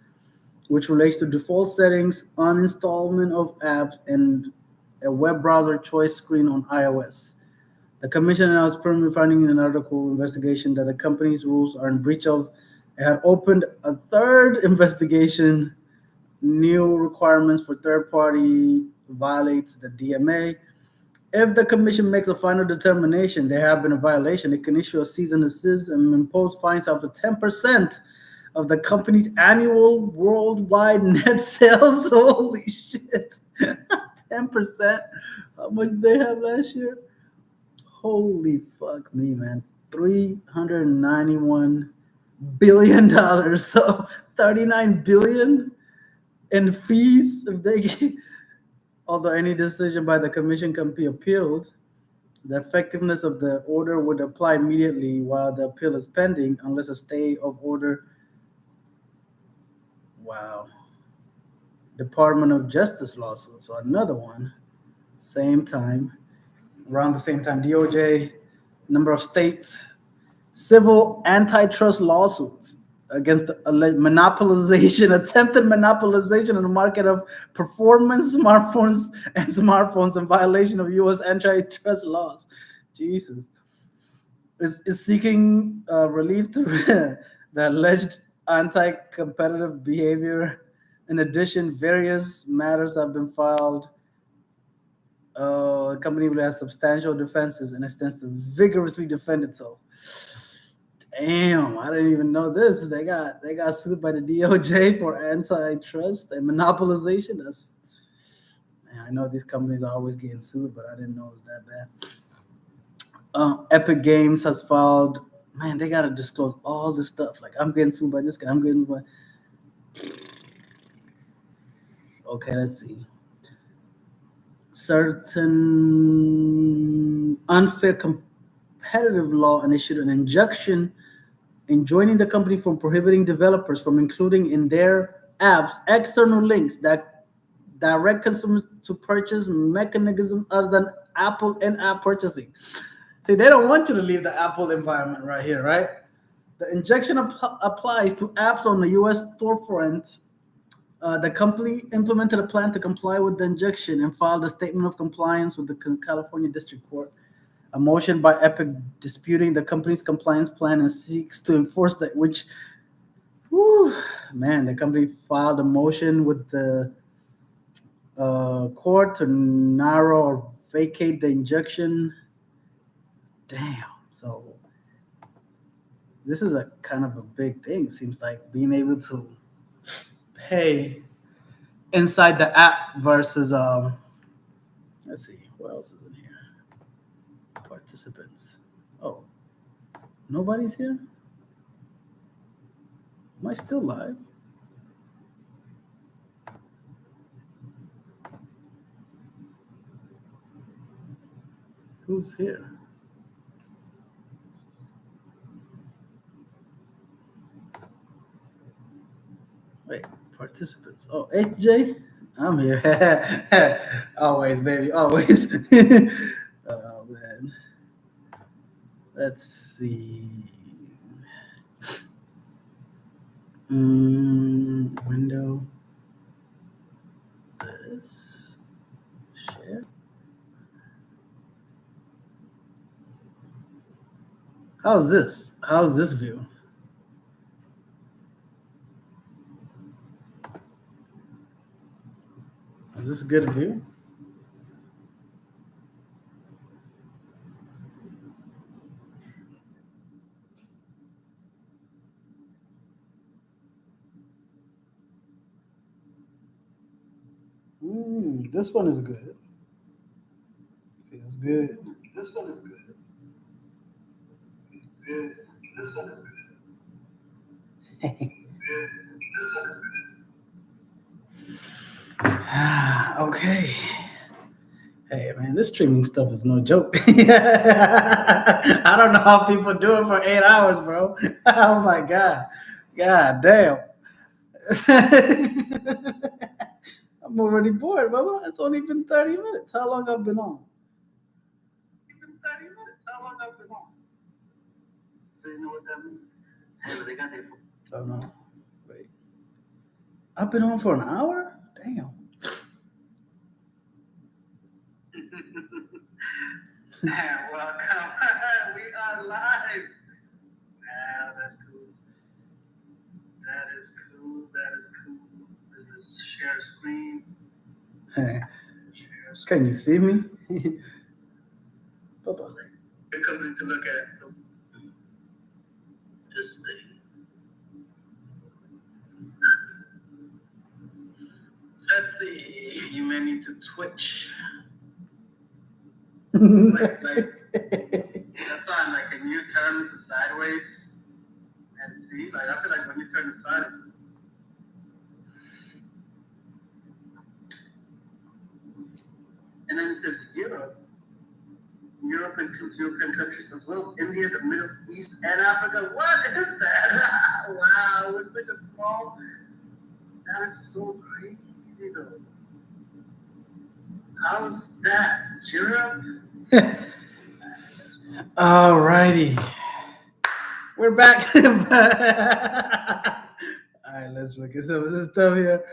Speaker 1: which relates to default settings, uninstallment of apps, and a web browser choice screen on iOS. The commission announced preliminary finding in an article investigation that the company's rules are in breach of. It had opened a third investigation. New requirements for third party violates the DMA. If the commission makes a final determination there have been a violation, it can issue a cease and desist and impose fines up to 10% of the company's annual worldwide net sales. Holy shit. 10%. How much did they have last year? Holy fuck me, man. $391 billion. So 39 billion in fees if they get, although any decision by the commission can be appealed, the effectiveness of the order would apply immediately while the appeal is pending unless a stay of order. Wow. Department of Justice lawsuit. So another one. Same time. Around the same time, DOJ, number of states, civil antitrust lawsuits against attempted monopolization in the market of performance smartphones in violation of U.S. antitrust laws. Jesus. Is seeking relief to the alleged anti-competitive behavior. In addition, various matters have been filed. The company will have substantial defenses and intends to vigorously defend itself. Damn, I didn't even know this. They got sued by the DOJ for antitrust and monopolization. That's, man, I know these companies are always getting sued, but I didn't know it was that bad. Epic Games has filed. Man, they gotta disclose all this stuff. Like, I'm getting sued by this guy. I'm getting by. Okay, let's see. Certain unfair competitive law and issued an injunction enjoining the company from prohibiting developers from including in their apps external links that direct consumers to purchase mechanism other than Apple in-app purchasing. See, they don't want you to leave the Apple environment right here, right? The injection applies to apps on the U.S. storefront. The company implemented a plan to comply with the injection and filed a statement of compliance with the California District Court. A motion by Epic disputing the company's compliance plan and seeks to enforce that. Which, whew, man, the company filed a motion with the court to narrow or vacate the injection. Damn. So this is a kind of a big thing. Seems like being able to pay inside the app versus let's see, what else is in here? Participants. Oh, nobody's here? Am I still live? Who's here? Wait, participants. Oh, HJ? I'm here. Always, baby, always. Oh, man. Let's see. Window. This. Share. How's this? How's this view? Is this a good view? This one is good. Feels good. This one is good. Feels good. This one is good. Okay. Hey man, this streaming stuff is no joke. I don't know how people do it for 8 hours, bro. Oh my god. God damn. I'm already bored, Bubba. It's only been 30 minutes. How long I've been on? It's been 30 minutes. How long I've been on? Do you know what that means? Hey, but they got their. Oh no. Wait. I've been on for an hour? Damn. Welcome. We are live. Wow, that's cool. That is cool. That is cool. Is this share screen? Can you see me? Bye-bye. Good company to look at. So just stay. Let's see. You may need to twitch. like that's on like can you turn to sideways and see? Like I feel like when you turn to side. And then it says Europe. Europe includes European countries as well as India, the Middle East, and Africa. What is that? Wow, we're such a small. That is so crazy, though. How's that? Europe? All righty. We're back. All right, let's look at some of this stuff here.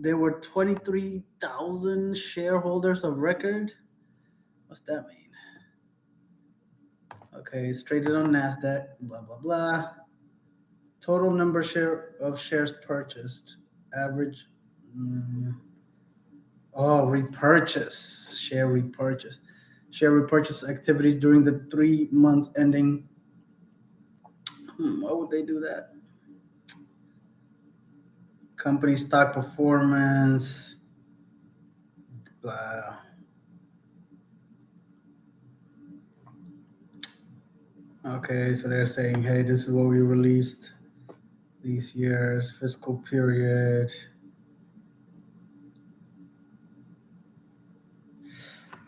Speaker 1: There were 23,000 shareholders of record. What's that mean? Okay, it's traded on NASDAQ, blah, blah, blah. Total number of shares purchased. Average. Repurchase. Share repurchase. Share repurchase activities during the 3 months ending. Why would they do that? Company stock performance. Blah. Okay, so they're saying, hey, this is what we released these years, fiscal period.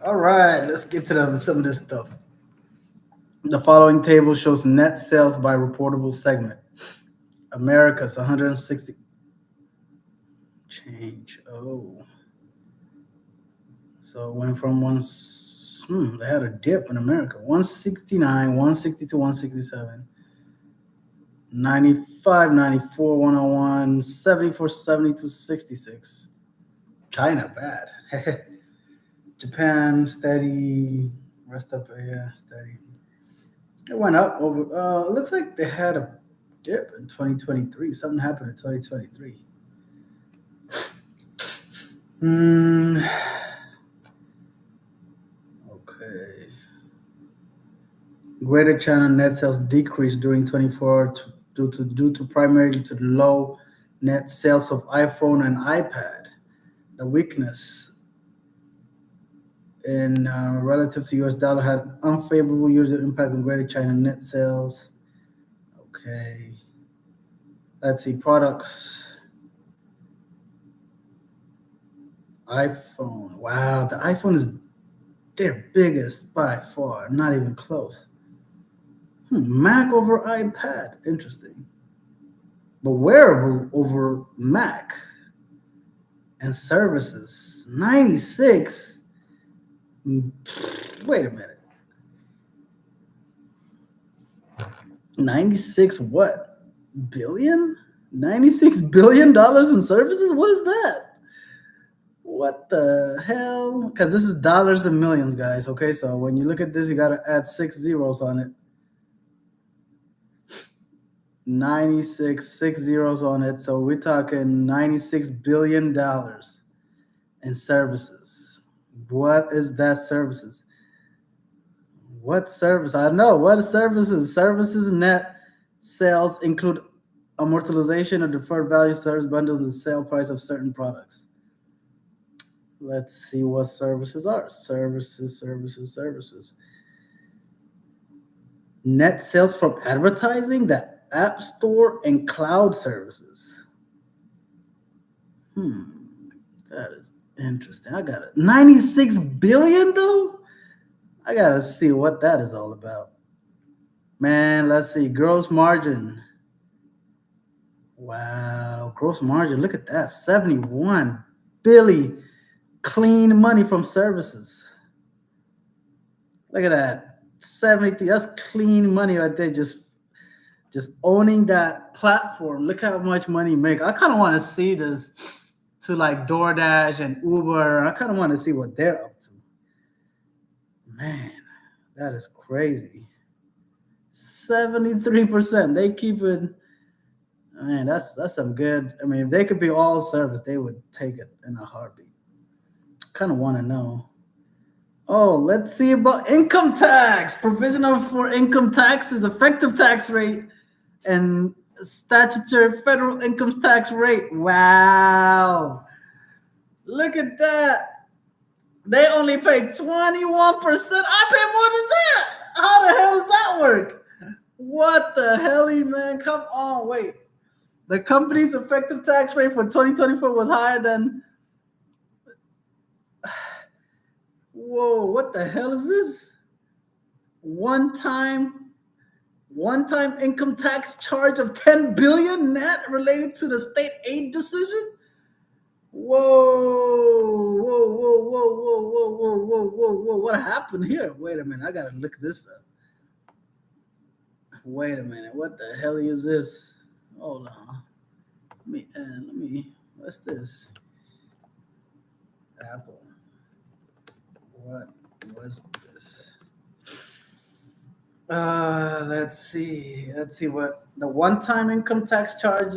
Speaker 1: All right, let's get to some of this stuff. The following table shows net sales by reportable segment. America's 160 change. Oh, so it went from they had a dip in America. 169, 162, 167, 95, 94, 101, 74, 72, 66. China, bad. Japan, steady. Rest of Asia, steady. It went up over. It looks like they had a dip in 2023. Something happened in 2023. Okay. Greater China net sales decreased during 24 due to primarily to the low net sales of iPhone and iPad. The weakness in relative to US dollar had unfavorable user impact on Greater China net sales. Okay. Let's see, products. iPhone. Wow, the iPhone is their biggest by far, not even close. Mac over iPad, interesting. But wearable over Mac and services, 96. Wait a minute. 96 what? Billion? $96 billion in services? What is that? What the hell? Because this is dollars and millions, guys. Okay, so when you look at this, you got to add 6 zeros on it. 96, 6 zeros on it. So we're talking $96 billion in services. What is that services? What service? I know. What is services? Services net sales include amortization of deferred value service bundles and sale price of certain products. Let's see what services are. Services. Net sales from advertising, the App Store, and cloud services. That is interesting. I got it. 96 billion though? I gotta see what that is all about. Man, let's see. Gross margin. Wow, gross margin. Look at that. 71 billion clean money from services. Look at that. 70. That's clean money right there. Just owning that platform. Look how much money you make. I kind of want to see this to like DoorDash and Uber. I kind of want to see what they're up to. Man, that is crazy. 73%. They keep it. Man, that's some good. I mean, if they could be all service, they would take it in a heartbeat. Kind of want to know. Oh, let's see about income tax. Provisional for income taxes, effective tax rate, and statutory federal income tax rate. Wow. Look at that. They only pay 21%. I pay more than that. How the hell does that work? What the hell, man? Come on, wait. The company's effective tax rate for 2024 was higher than. Whoa, what the hell is this? One-time income tax charge of 10 billion net related to the state aid decision? Whoa. What happened here? Wait a minute, I gotta look this up. Wait a minute, what the hell is this? Hold on. Let me, what's this? Apple. What was this? Let's see what the one-time income tax charge.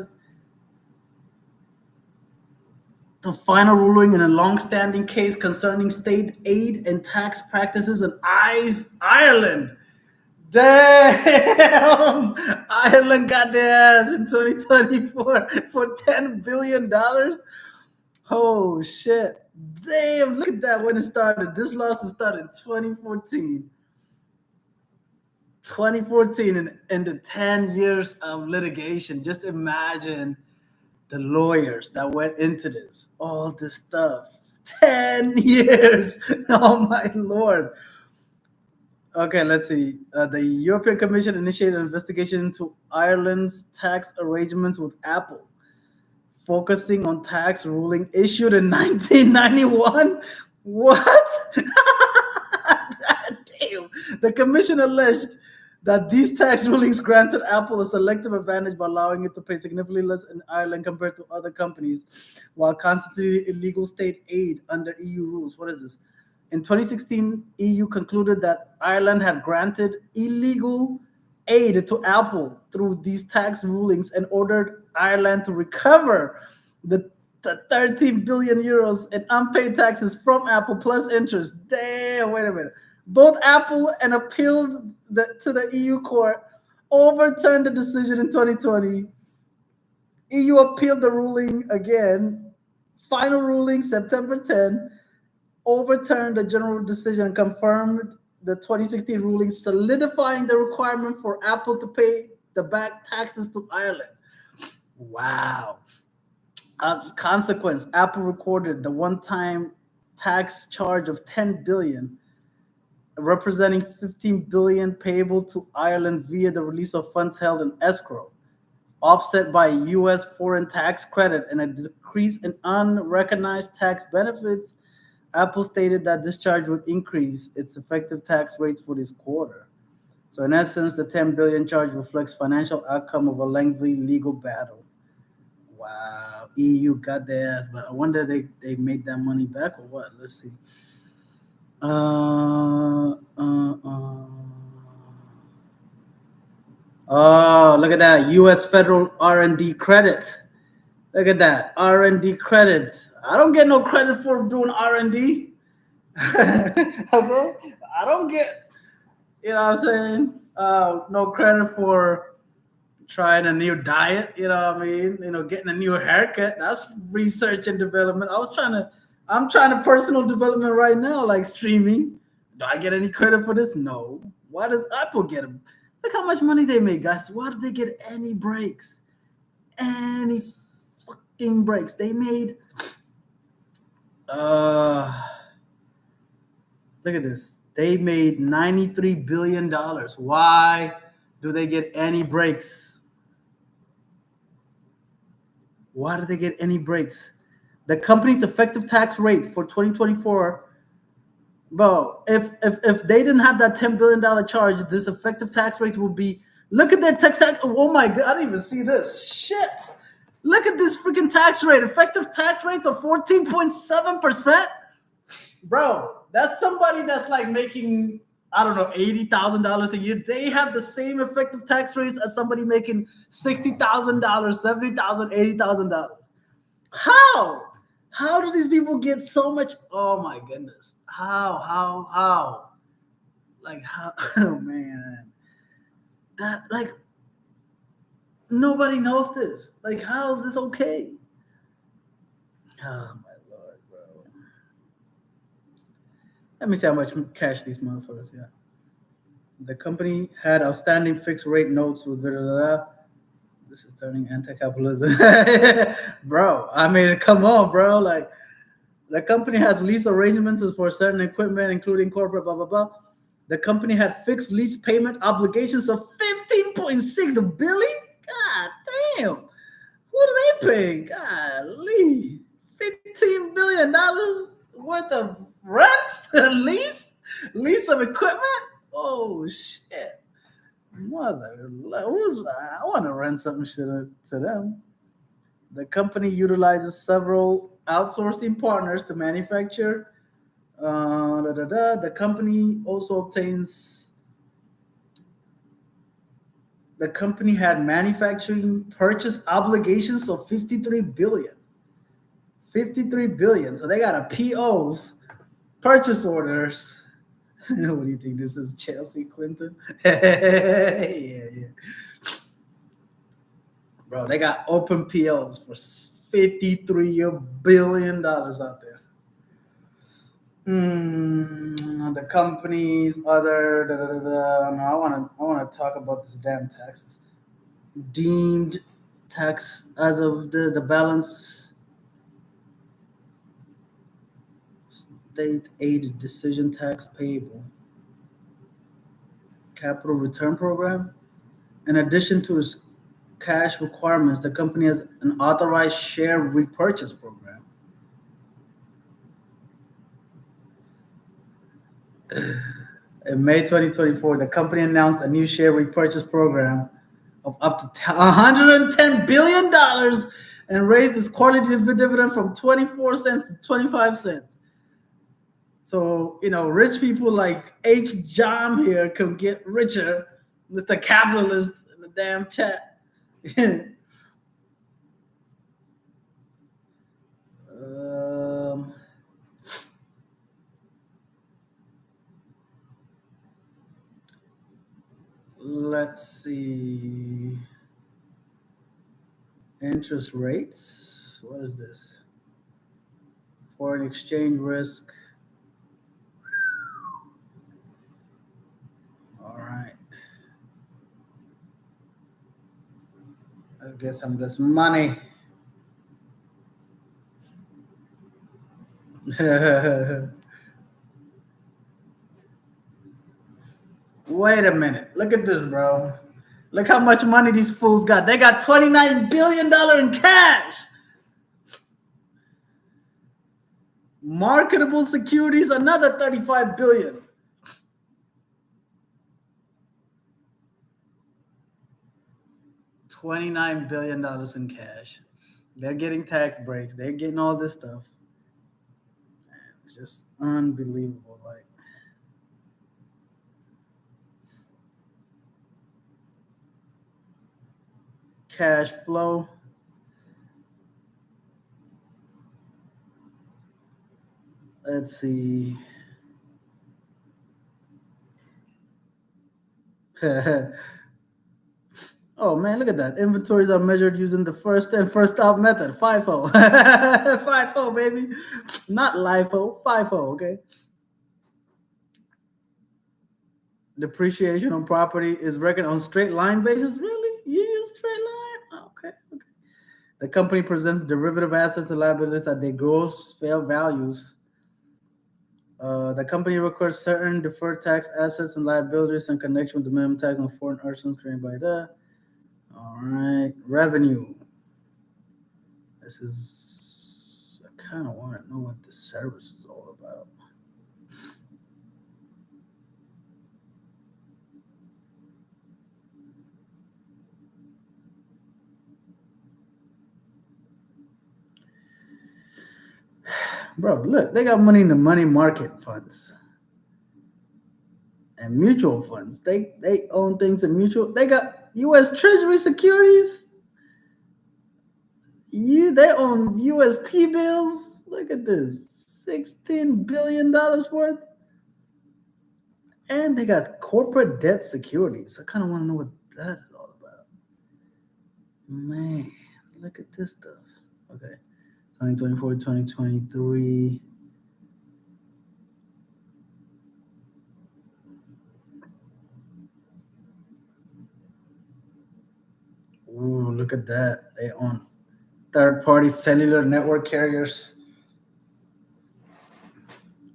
Speaker 1: The final ruling in a long-standing case concerning state aid and tax practices in Ireland. Damn! Ireland got their ass in 2024 for $10 billion. Oh, shit. Damn, look at that when it started. This lawsuit started in 2014. 2014 and the 10 years of litigation. Just imagine the lawyers that went into this, all this stuff. 10 years. Oh, my Lord. Okay, let's see. The European Commission initiated an investigation into Ireland's tax arrangements with Apple, focusing on tax ruling issued in 1991. What? Damn. The commission alleged that these tax rulings granted Apple a selective advantage by allowing it to pay significantly less in Ireland compared to other companies, while constituting illegal state aid under EU rules. What is this? In 2016, EU concluded that Ireland had granted illegal aid to Apple through these tax rulings and ordered Ireland to recover the, the 13 billion euros in unpaid taxes from Apple plus interest. Damn, wait a minute. Both Apple and appealed to the EU court, overturned the decision in 2020. EU appealed the ruling again. Final ruling September 10, overturned the general decision and confirmed the 2016 ruling, solidifying the requirement for Apple to pay the back taxes to Ireland. Wow. As a consequence, Apple recorded the one-time tax charge of 10 billion, representing 15 billion payable to Ireland via the release of funds held in escrow, offset by US foreign tax credit and a decrease in unrecognized tax benefits. Apple stated that this charge would increase its effective tax rates for this quarter. So in essence, the 10 billion charge reflects financial outcome of a lengthy legal battle. Wow, EU got their ass, but I wonder they made that money back or what? Let's see. Uh, uh, uh. Oh, look at that U.S. federal R&D credit. Look at that R&D credit. I don't get no credit for doing R&D. Okay, I don't get. You know what I'm saying? No credit for trying a new diet. You know what I mean? Getting a new haircut. That's research and development. I'm trying to personal development right now, like streaming. Do I get any credit for this? No. Why does Apple get them? Look how much money they make, guys. Why do they get any breaks? Any fucking breaks? They made. Uh, Look at this. They made $93 billion. Why do they get any breaks? Why do they get any breaks? The company's effective tax rate for 2024, bro, if they didn't have that $10 billion charge, this effective tax rate would be, look at that tax. Oh my god, I didn't even see this. Shit. Look at this freaking tax rate. Effective tax rates of 14.7%. Bro, that's somebody that's like making, I don't know, $80,000 a year. They have the same effective tax rates as somebody making $60,000, $70,000, $80,000. How? How do these people get so much? Oh my goodness. How? Like how? Oh man, that like nobody knows this. Like how is this okay? Oh my lord, bro. Let me see how much cash these motherfuckers got. The company had outstanding fixed rate notes with blah, blah, blah. This is turning anti-capitalism. Bro, I mean, come on, bro. Like the company has lease arrangements for certain equipment, including corporate, blah, blah, blah. The company had fixed lease payment obligations of 15.6 billion. God damn. What are they paying? Golly. $15 billion worth of rent? Lease of equipment? Oh shit. I want to rent something shit to them. The company utilizes several outsourcing partners to manufacture. The company also obtains. The company had manufacturing purchase obligations of 53 billion. 53 billion. So they got a POs, purchase orders. What do you think this is, Chelsea Clinton? Yeah. Bro, they got open POs for $53 billion out there. The companies, other da, da, da, da. No, I want to talk about this damn taxes. Deemed tax as of the balance state aid decision tax payable. capital return program. In addition to its cash requirements, the company has an authorized share repurchase program. In May 2024, the company announced a new share repurchase program of up to $110 billion and raised its quarterly dividend from 24 cents to 25 cents. So, rich people like H. John here can get richer. Mr. Capitalist in the damn chat. Let's see. Interest rates. What is this? Foreign exchange risk. All right. Let's get some of this money. Wait a minute. Look at this, bro. Look how much money these fools got. They got $29 billion in cash. Marketable securities, another $35 billion. $29 billion in cash. They're getting tax breaks. They're getting all this stuff. Man, it's just unbelievable. Like, cash flow. Let's see. Oh man, look at that. Inventories are measured using the first in, first out method. FIFO. FIFO, baby. Not LIFO. FIFO, okay? Depreciation on property is reckoned on straight line basis. Really? You use straight line? Okay. The company presents derivative assets and liabilities at their gross fair values. The company records certain deferred tax assets and liabilities in connection with the minimum tax on foreign earnings created by that. All right, revenue. This is, I kind of want to know what this service is all about. Bro, look, they got money in the money market funds and mutual funds. They own things in mutual. They got U.S. Treasury securities. They own U.S. T-bills. Look at this, $16 billion worth. And they got corporate debt securities. I kind of want to know what that is all about. Man, look at this stuff. Okay. 2024, 2023. Ooh, look at that. They own third-party cellular network carriers.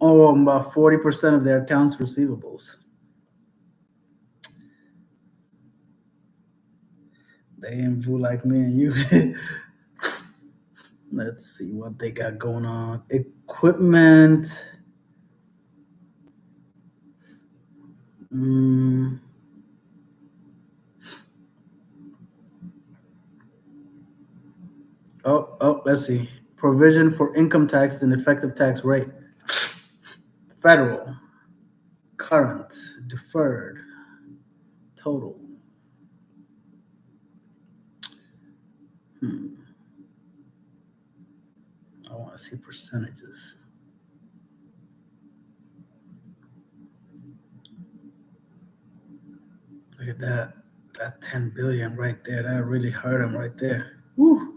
Speaker 1: Oh, about 40% of their accounts receivables. They ain't fool like me and you. Let's see what they got going on. Equipment. Let's see. Provision for income tax and effective tax rate. Federal. Current. Deferred. Total. I want to see percentages. Look at that. That 10 billion right there. That really hurt him right there. Woo.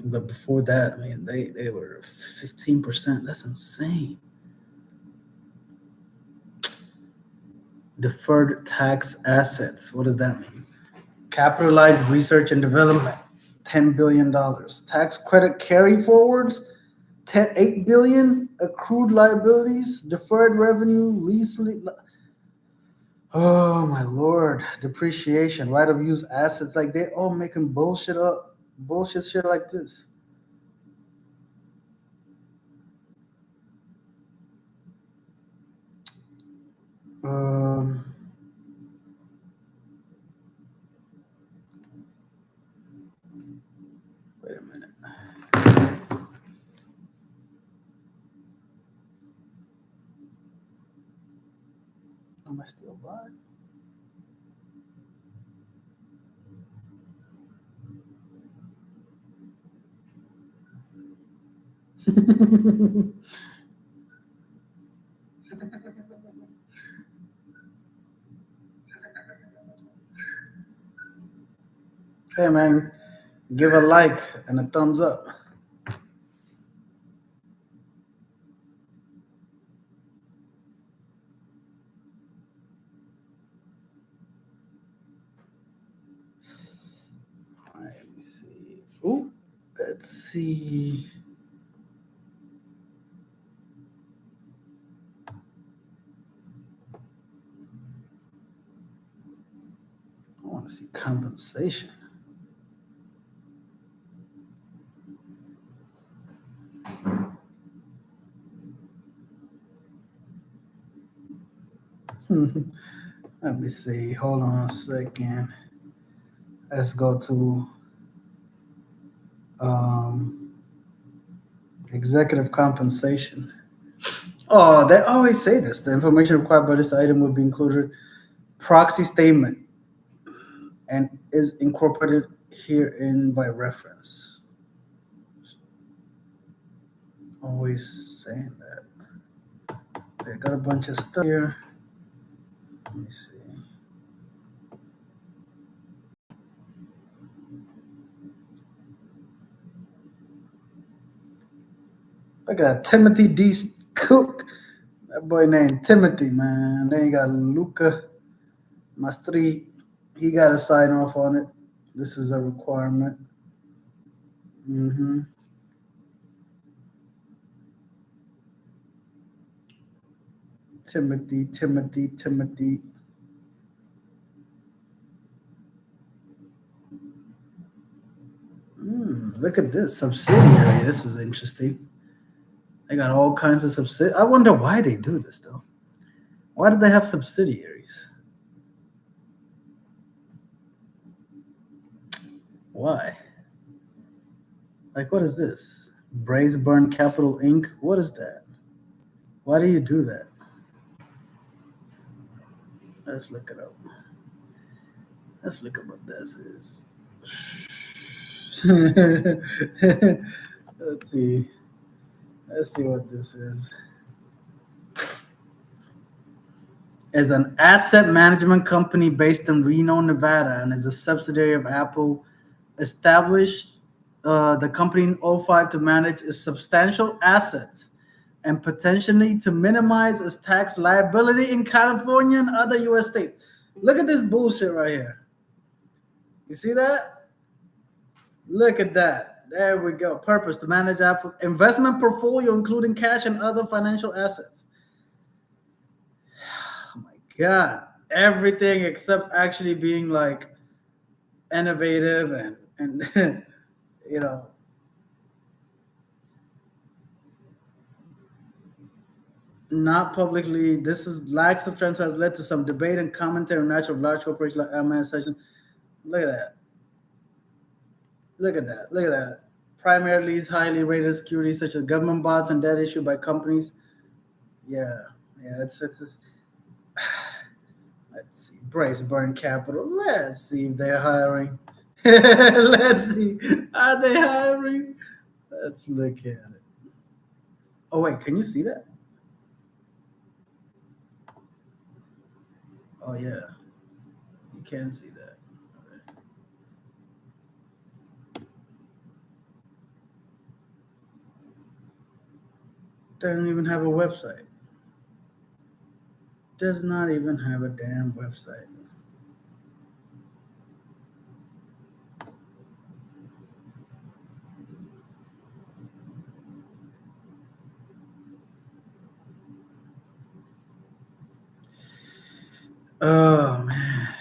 Speaker 1: But before that, I mean, they were 15%. That's insane. Deferred tax assets. What does that mean? Capitalized research and development, $10 billion. Tax credit carry forwards, 8 billion accrued liabilities, deferred revenue, oh my lord, depreciation, right of use assets. Like they all making bullshit shit like this. Um, wait a minute. Am I still live? Hey man, give a like and a thumbs up. All right, let me see. Ooh, let's see. I want to see compensation. Let me see. Hold on a second. Let's go to um, executive compensation. Oh, they always say this. The information required by this item will be included proxy statement and is incorporated herein by reference. Always saying that. They got a bunch of stuff here. Let me see. Look at that Timothy D. Cook. That boy named Timothy, man. Then you got Luca Mastri. He got to sign off on it. This is a requirement. Mm-hmm. Timothy. Look at this subsidiary. This is interesting. They got all kinds of subsidiaries. I wonder why they do this though. Why do they have subsidiaries? Why? Like, what is this? Brazeburn Capital Inc. What is that? Why do you do that? Let's look it up. Let's look at what this is. Let's see. Let's see what this is. Is an asset management company based in Reno, Nevada, and is a subsidiary of Apple. Established the company in '05 to manage its substantial assets and potentially to minimize its tax liability in California and other U.S. states. Look at this bullshit right here. You see that? Look at that. There we go. Purpose to manage Apple's investment portfolio, including cash and other financial assets. Oh my God. Everything except actually being like innovative and you know, not publicly. This is lacks of transparency has led to some debate and commentary on natural large corporations like MS session. Look at that. Look at that. Look at that. Primarily highly rated securities such as government bonds and debt issued by companies. Yeah. Yeah. It's let's see. Braceburn Capital. Let's see if they're hiring. Let's see. Are they hiring? Let's look at it. Oh wait, can you see that? Oh yeah. You can see that. Okay. Doesn't even have a website. Does not even have a damn website. Oh man.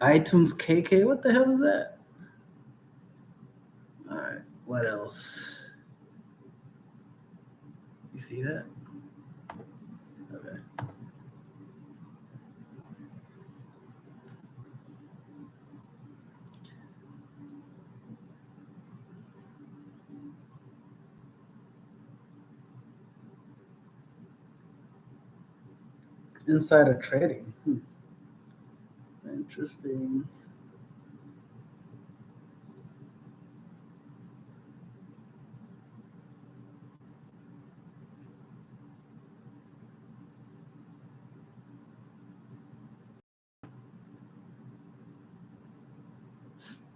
Speaker 1: iTunes KK, what the hell is that? All right, what else? You see that? Okay. Insider trading. Interesting.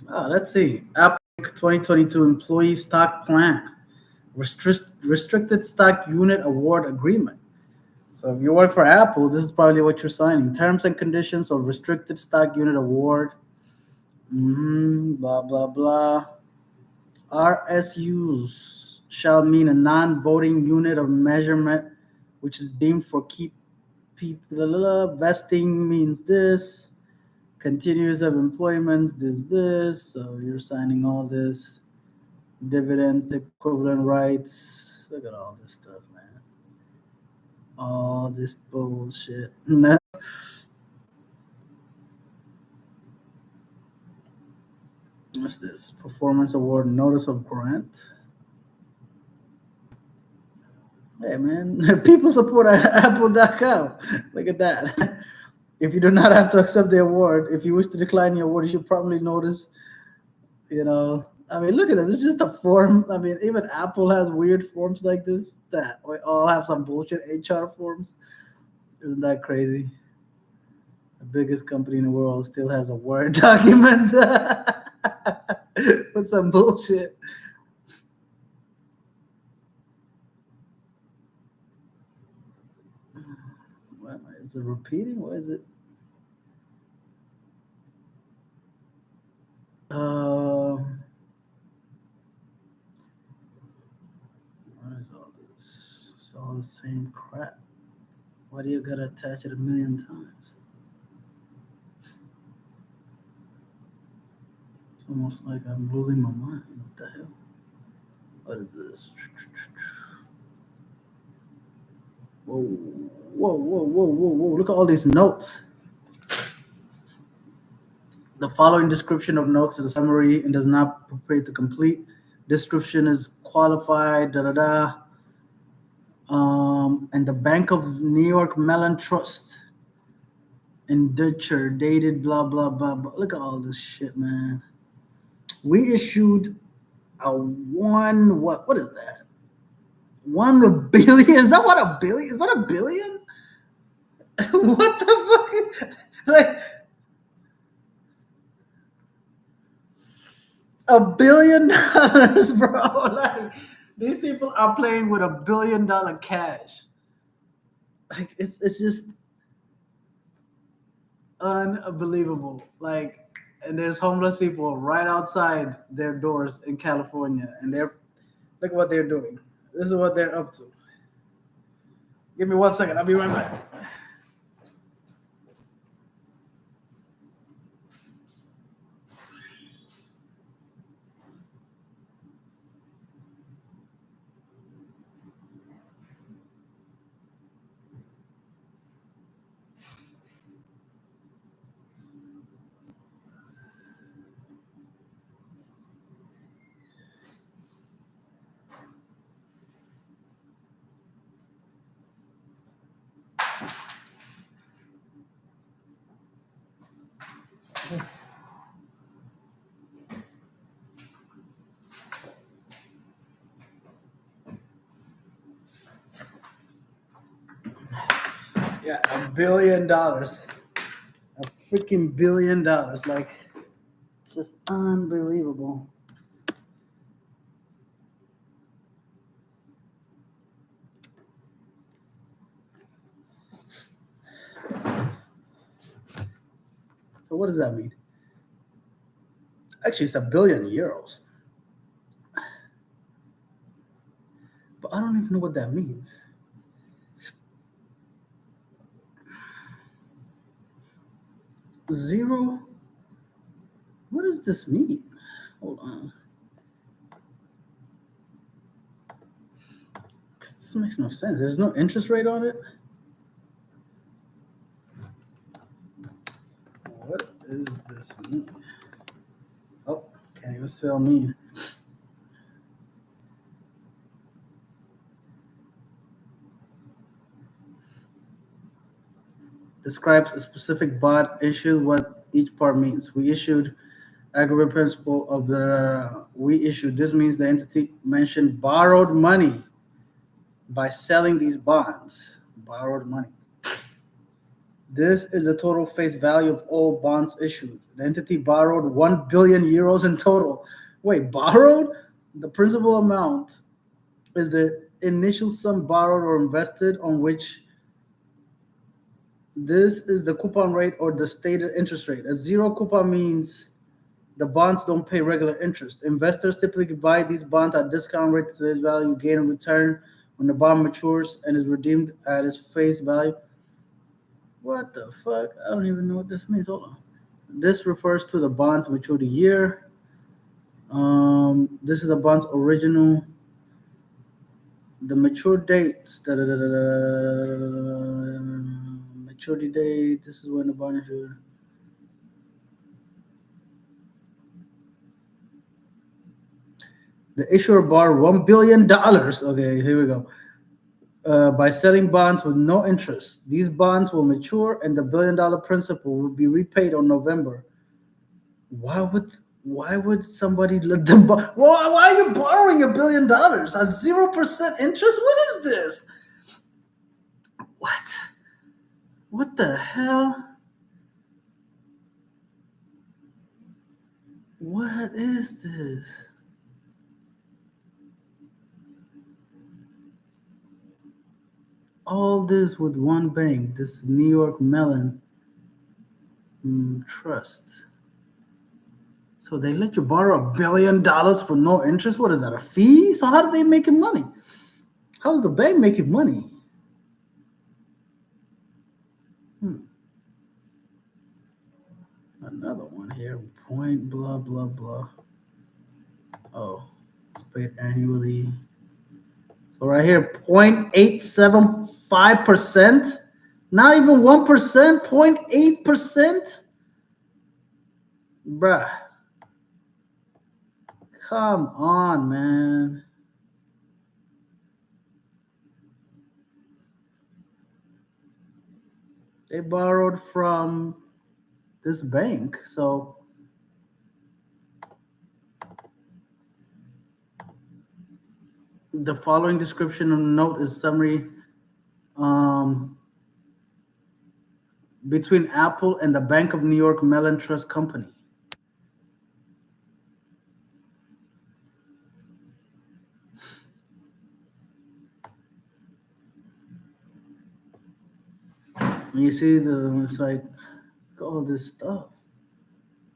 Speaker 1: Let's see. Apple 2022 employee stock plan. Restricted stock unit award agreement. So if you work for Apple, this is probably what you're signing. Terms and conditions of restricted stock unit award. Blah blah blah. RSUs shall mean a non-voting unit of measurement, which is deemed for keep people. Vesting means this. Continuous of employment is this. So you're signing all this. Dividend equivalent rights. Look at all this stuff, man. All this bullshit. What's this? Performance award notice of grant. Hey man, people support Apple.com. Look at that. If you do not have to accept the award, if you wish to decline the award, you should probably notice. I mean, look at it. It's just a form. I mean, even Apple has weird forms like this that we all have some bullshit HR forms. Isn't that crazy? The biggest company in the world still has a Word document with some bullshit. Why am I? Is it repeating? What is it? What is all this? It's all the same crap. Why do you gotta attach it a million times? It's almost like I'm losing my mind. What the hell? What is this? Whoa, whoa, whoa, whoa, whoa, whoa. Look at all these notes. The following description of notes is a summary and does not purport to complete. Description is qualified, da da da. And the Bank of New York Mellon Trust indenture dated blah blah blah blah. Look at all this shit, man. We issued a one what is that? 1 billion? Is that what a billion? Is that a billion? What the fuck? Like $1 billion, bro. Like these people are playing with $1 billion cash. Like it's just unbelievable. Like, and there's homeless people right outside their doors in California, and they're look what they're doing. This is what they're up to. Give me 1 second. I'll be right back. Yeah, $1 billion. A freaking $1 billion. Like, it's just unbelievable. So what does that mean? Actually, it's a billion euros, but I don't even know what that means. Zero. What does this mean? Hold on. 'Cause this makes no sense. There's no interest rate on it. What does this mean? Oh, can't even spell mean. Describes a specific bond issue, what each part means. We issued aggregate principle of the we issued. This means the entity mentioned borrowed money by selling these bonds. Borrowed money. This is the total face value of all bonds issued. The entity borrowed 1 billion euros in total. Wait, borrowed? The principal amount is the initial sum borrowed or invested on which this is the coupon rate or the stated interest rate. A zero coupon means the bonds don't pay regular interest. Investors typically buy these bonds at discount rate to today's value, gain in return when the bond matures and is redeemed at its face value. What the fuck? I don't even know what this means. Hold on. This refers to the bond's maturity year. This is the bond's original. The mature dates. Maturity date. This is when the bond is. The issuer borrowed $1 billion. Okay, here we go. By selling bonds with no interest. These bonds will mature and the $1 billion principal will be repaid on November. Why would somebody let them borrow? Why are you borrowing $1 billion at 0% interest? What is this? What? What the hell? What is this? All this with one bank, this New York Mellon Trust. So they let you borrow $1 billion for no interest? What is that, a fee? So how do they making money? How's the bank making money? Another one here. Point blah blah blah. Oh, paid annually. So right here, 0.875%. Not even 1%, 0.8%. Bruh. Come on, man. They borrowed from this bank. So the following description of note is summary between Apple and the Bank of New York Mellon Trust Company. And you see it's like, look at all this stuff.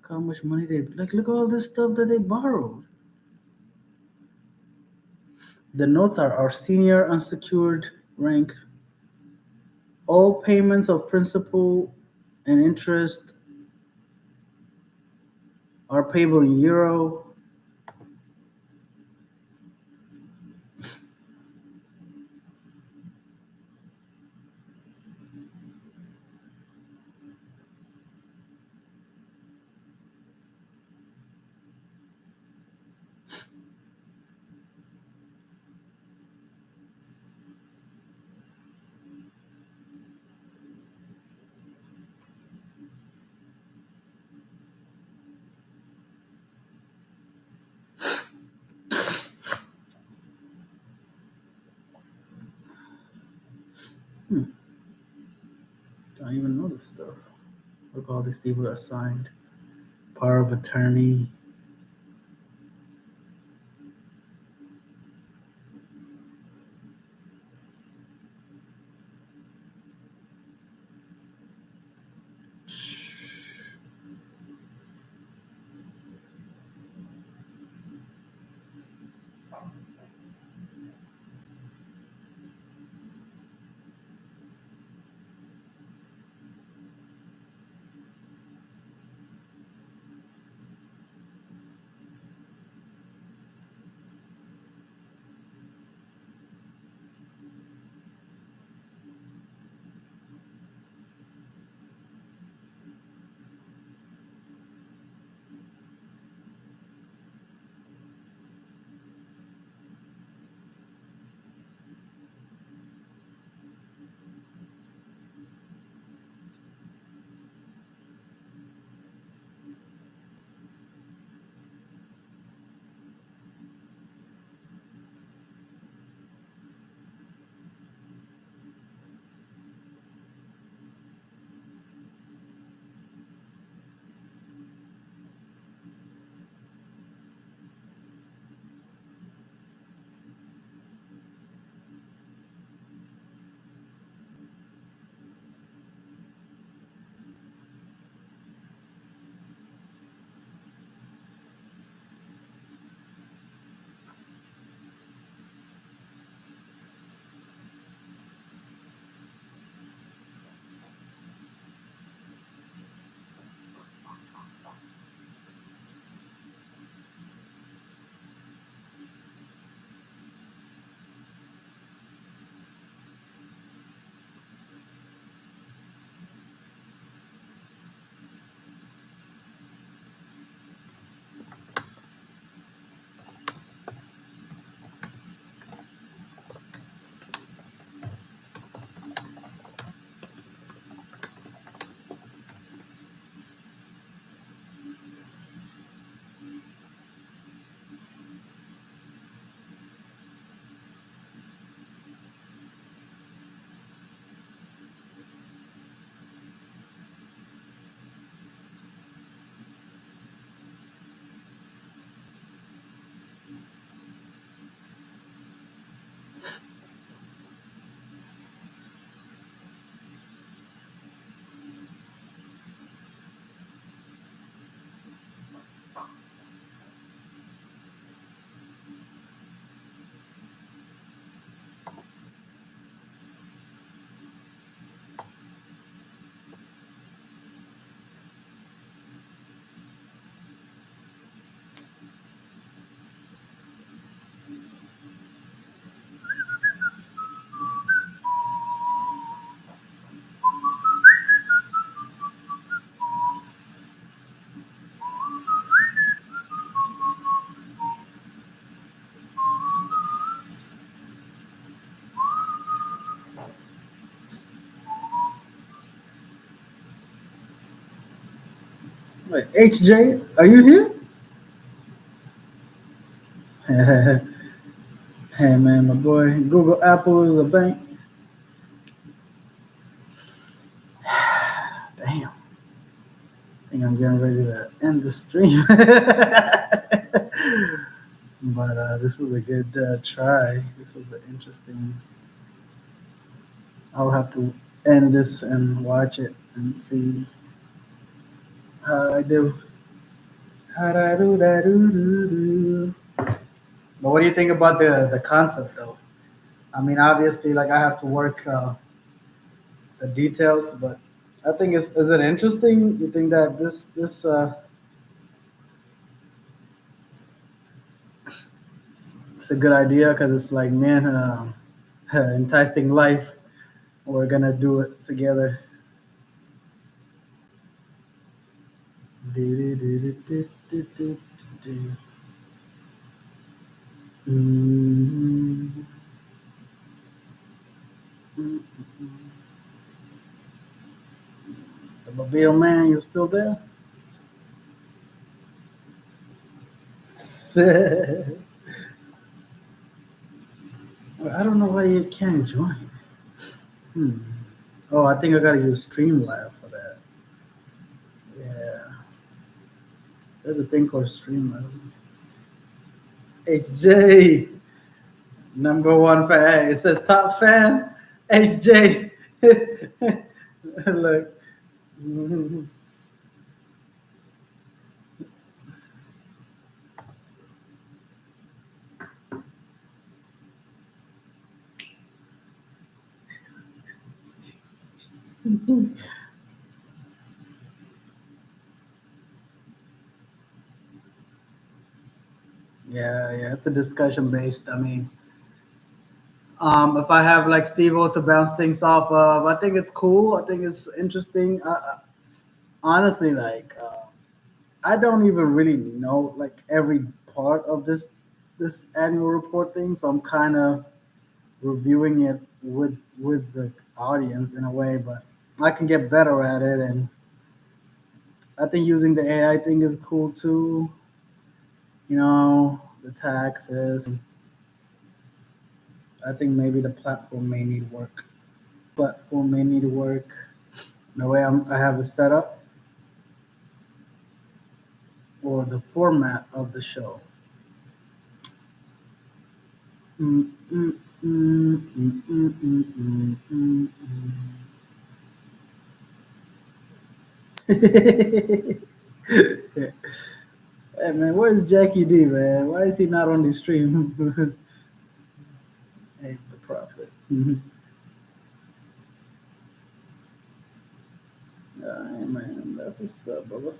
Speaker 1: Look how much money look at all this stuff that they borrowed. The notes are our senior unsecured rank. All payments of principal and interest are payable in euro. Don't even know this stuff. Look, all these people that signed power of attorney. Wait, HJ, are you here? Hey man, my boy, Google Apple is a bank. Damn, I think I'm getting ready to end the stream. But this was a good try. This was an interesting. I'll have to end this and watch it and see how I do. How I do that do. But what do you think about the concept though? I mean, obviously, like I have to work the details, but I think it's is it interesting? You think that this it's a good idea because it's like man, enticing life. We're gonna do it together. Mm. The Mobile man, you still there? I don't know why you can't join. Hmm. Oh, I think I gotta use Streamlab for that. Yeah, there's a thing called Streamlab. HJ, number one fan. It says top fan. HJ. Look. Yeah, yeah, it's a discussion based. I mean, if I have like Steve O to bounce things off of, I think it's cool. I think it's interesting. Honestly, like I don't even really know like every part of this annual report thing, so I'm kind of reviewing it with the audience in a way, but I can get better at it, and I think using the AI thing is cool too. You know, the taxes. I think maybe the platform may need work. Platform may need work. The way I have it set up, or the format of the show. Mm, mm, mm, mm, mm, mm, mm, mm. Hey man, where's Jackie D, man? Why is he not on the stream? Hey, the prophet. Hey man, that's what's up, brother.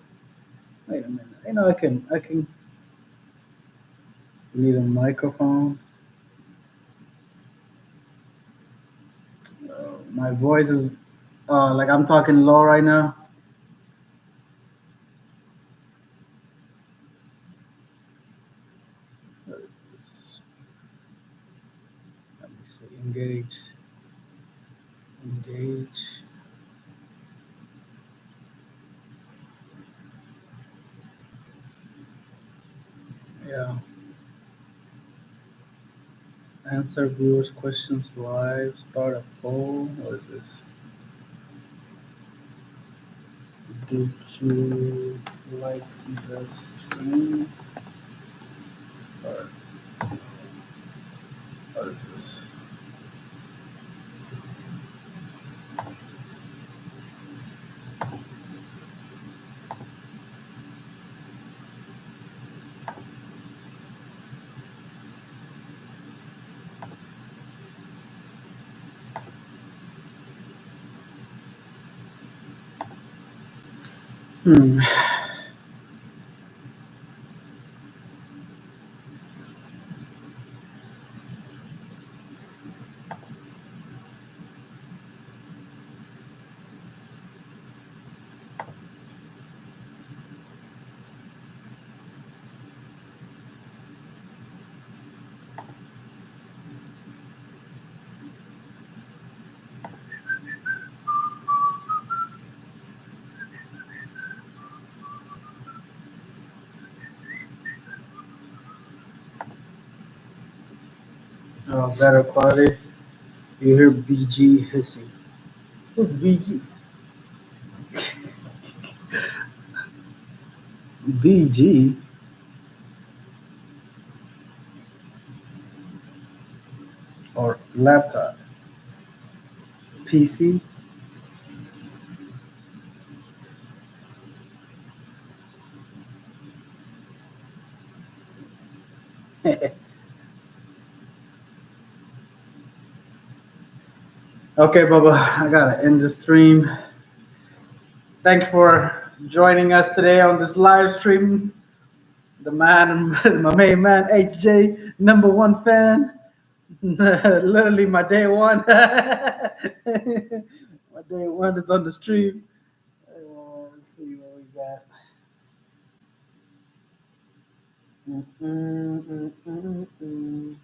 Speaker 1: Wait a minute. You know, I can. You need a microphone. My voice is, like I'm talking low right now. Let me see. Engage. Engage. Yeah. Answer viewers' questions live. Start a poll. What is this? Did you like the stream? Start. What is this? Hmm. Better quality. You hear BG hissing. Who's BG? BG or laptop? PC? Okay, Bubba, I gotta end the stream. Thanks for joining us today on this live stream. The man, my main man, HJ, number one fan. Literally, my day one. My day one is on the stream. Let's see what we got. Mm, mm, mm, mm, mm.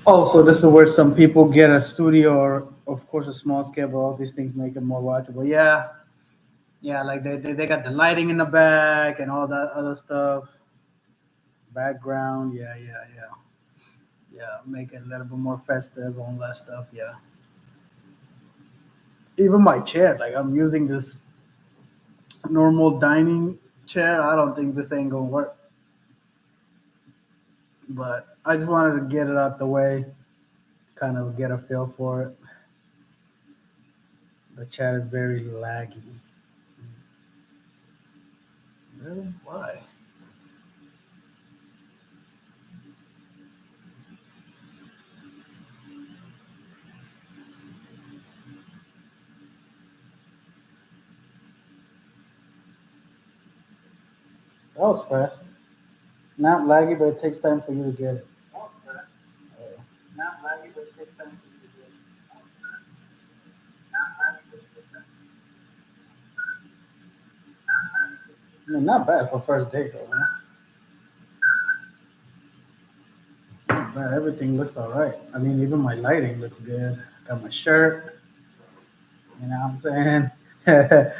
Speaker 1: Also, this is where some people get a studio or, of course, a small scale, but all these things make it more watchable. Yeah, yeah, like they got the lighting in the back and all that other stuff. Background, yeah, make it a little bit more festive, all that stuff. Yeah, even my chair, like I'm using this normal dining chair. I don't think this ain't gonna work, but I just wanted to get it out the way, kind of get a feel for it. The chat is very laggy. Really? Why? That was fast. Not laggy, but it takes time for you to get it. That was fast. Not laggy, but it takes time for you to get it. I mean, not bad for first date though. Huh? Not bad. Everything looks all right. I mean, even my lighting looks good. Got my shirt. You know what I'm saying?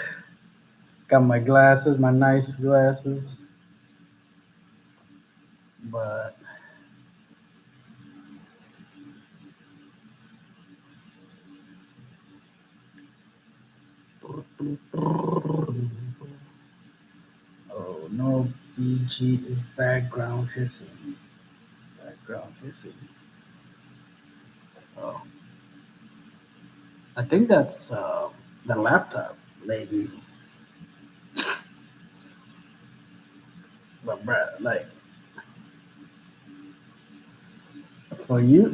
Speaker 1: Got my glasses, my nice glasses. But oh no, BG is background hissing. Background hissing. Oh, I think that's the laptop, maybe. But bruh, like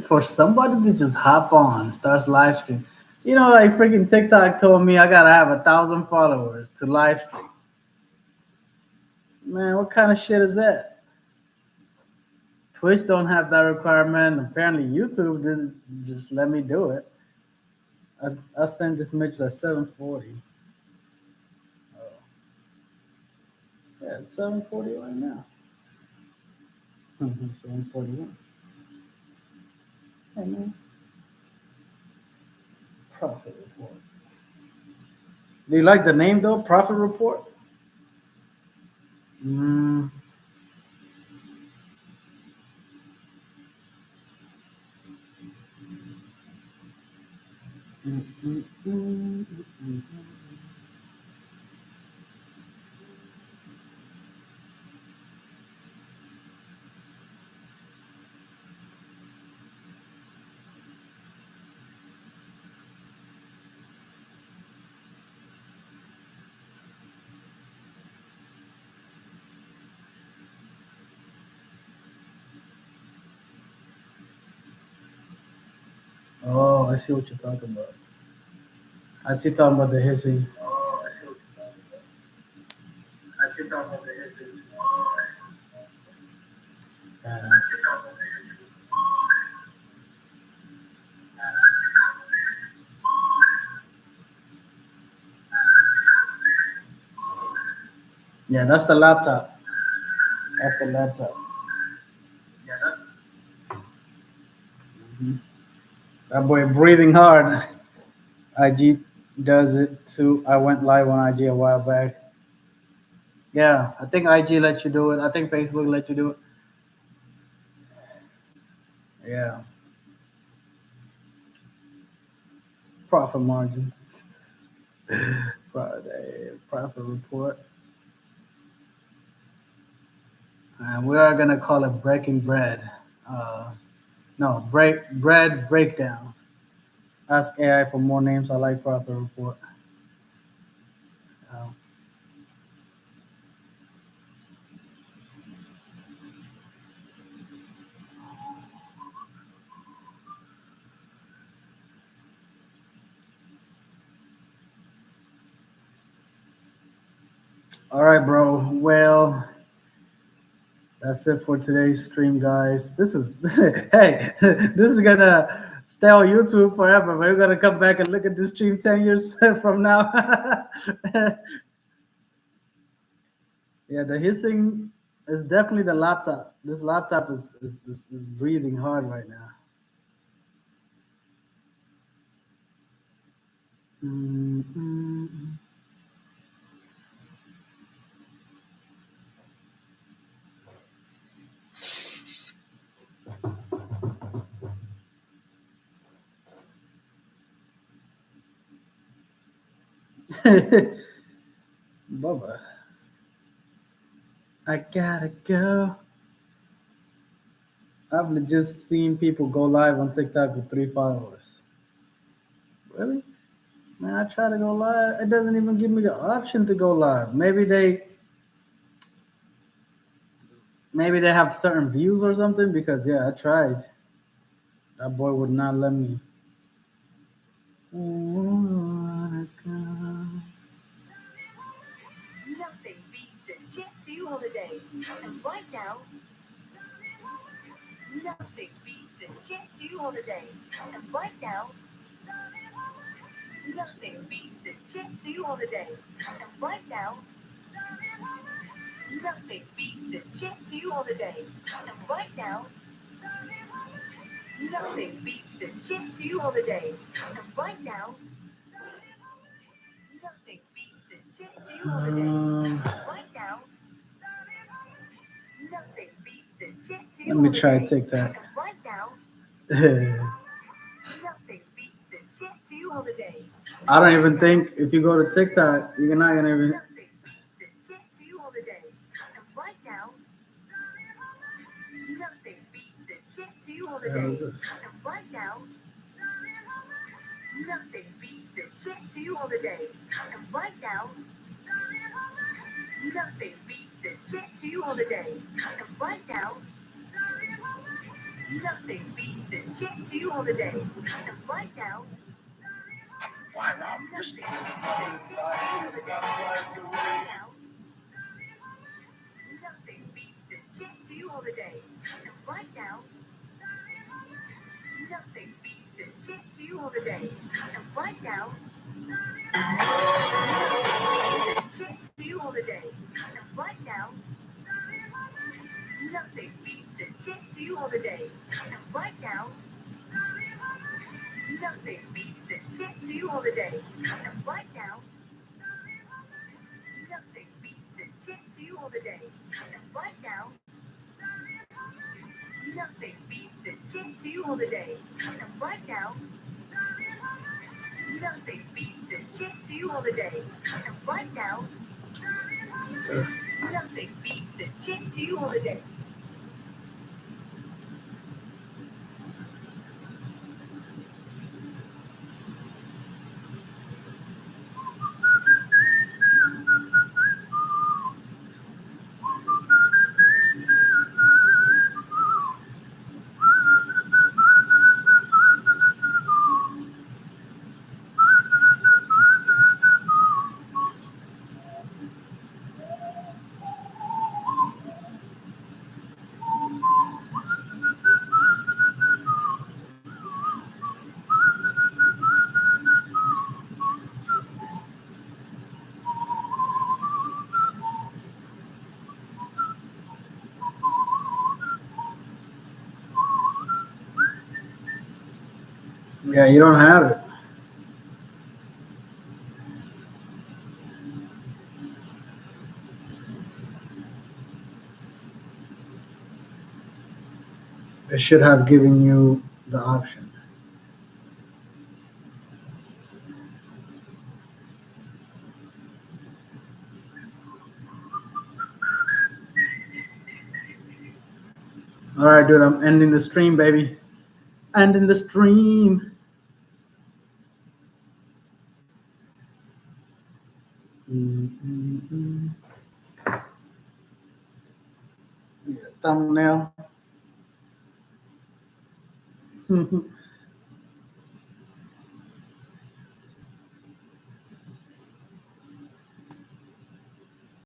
Speaker 1: for somebody to just hop on, starts live stream. You know, like freaking TikTok told me I gotta have 1,000 followers to live stream. Man, what kind of shit is that? Twitch don't have that requirement. Apparently, YouTube just let me do it. I sent this message at 7:40. Oh, yeah, it's 7:40 right now. 7:41. Hey man, profit report. Do you like the name though? Profit report. Mm, mm, mm, mm, mm, mm. Oh, I see what you're talking about. I see talking about the hissing. Oh, I see what you're talking about. I see talking about the hissing. Uh, yeah, that's the laptop. That's the laptop. Yeah, mhm. That boy breathing hard. IG does it too. I went live on IG a while back. Yeah, I think IG let you do it. I think Facebook let you do it. Yeah, profit margins. Profit report. And we are gonna call it breaking bread. Uh, no, bread breakdown. Ask AI for more names. I like profit report. Uh, all right, bro. Well, that's it for today's stream, guys. This is hey, this is gonna stay on YouTube forever. We're gonna come back and look at this stream 10 years from now. Yeah, the hissing is definitely the laptop. This laptop is breathing hard right now. Mm. Bubba, I gotta go. I've just seen people go live on TikTok with 3 followers. Really? Man, I try to go live. It doesn't even give me the option to go live. Maybe they have certain views or something. Because yeah, I tried. That boy would not let me. Wanna go.
Speaker 2: Nothing beats the Jet 2 holiday. And right now, nothing beats the Jet 2 holiday. And right now, nothing beats the Jet 2 holiday. And right now, nothing beats the Jet 2 holiday. And right now, nothing beats the Jet 2 holiday. And right now, nothing beats the Jet 2 holiday. And right now, nothing beats the Jet 2
Speaker 1: Let me try
Speaker 2: holiday.
Speaker 1: TikTok.
Speaker 2: And right now, nothing beats the Jet 2 holiday.
Speaker 1: I don't even think if you go to TikTok, you're not gonna even.
Speaker 2: Nothing beats the Jet 2 holiday. And right now, nothing beats the Jet 2
Speaker 1: What the
Speaker 2: holiday.
Speaker 1: hell is this?
Speaker 2: And right now, nothing beats the Jet 2 holiday. And right now, nothing beats the Jet 2 holiday. And right now, nothing beats the Jet 2 holiday. And right now, nothing beats the Jet 2 holiday. And right now, nothing beats the Jet 2 holiday. And right now, nothing beats the Jet 2 holiday. And right now, Jet 2 holiday. And right now, nothing beats the Jet 2 holiday. And right now, nothing beats the Jet 2 holiday. And right now, nothing beats the Jet 2 holiday. And right now, nothing beats the Jet 2 holiday. And right now, nothing beats the Jet 2 holiday. And right now, nothing beats the Jet 2 holiday.
Speaker 1: Yeah, you don't have it. It should have given you the option. All right, dude, I'm ending the stream, baby. Ending the stream. Yeah, thumbnail.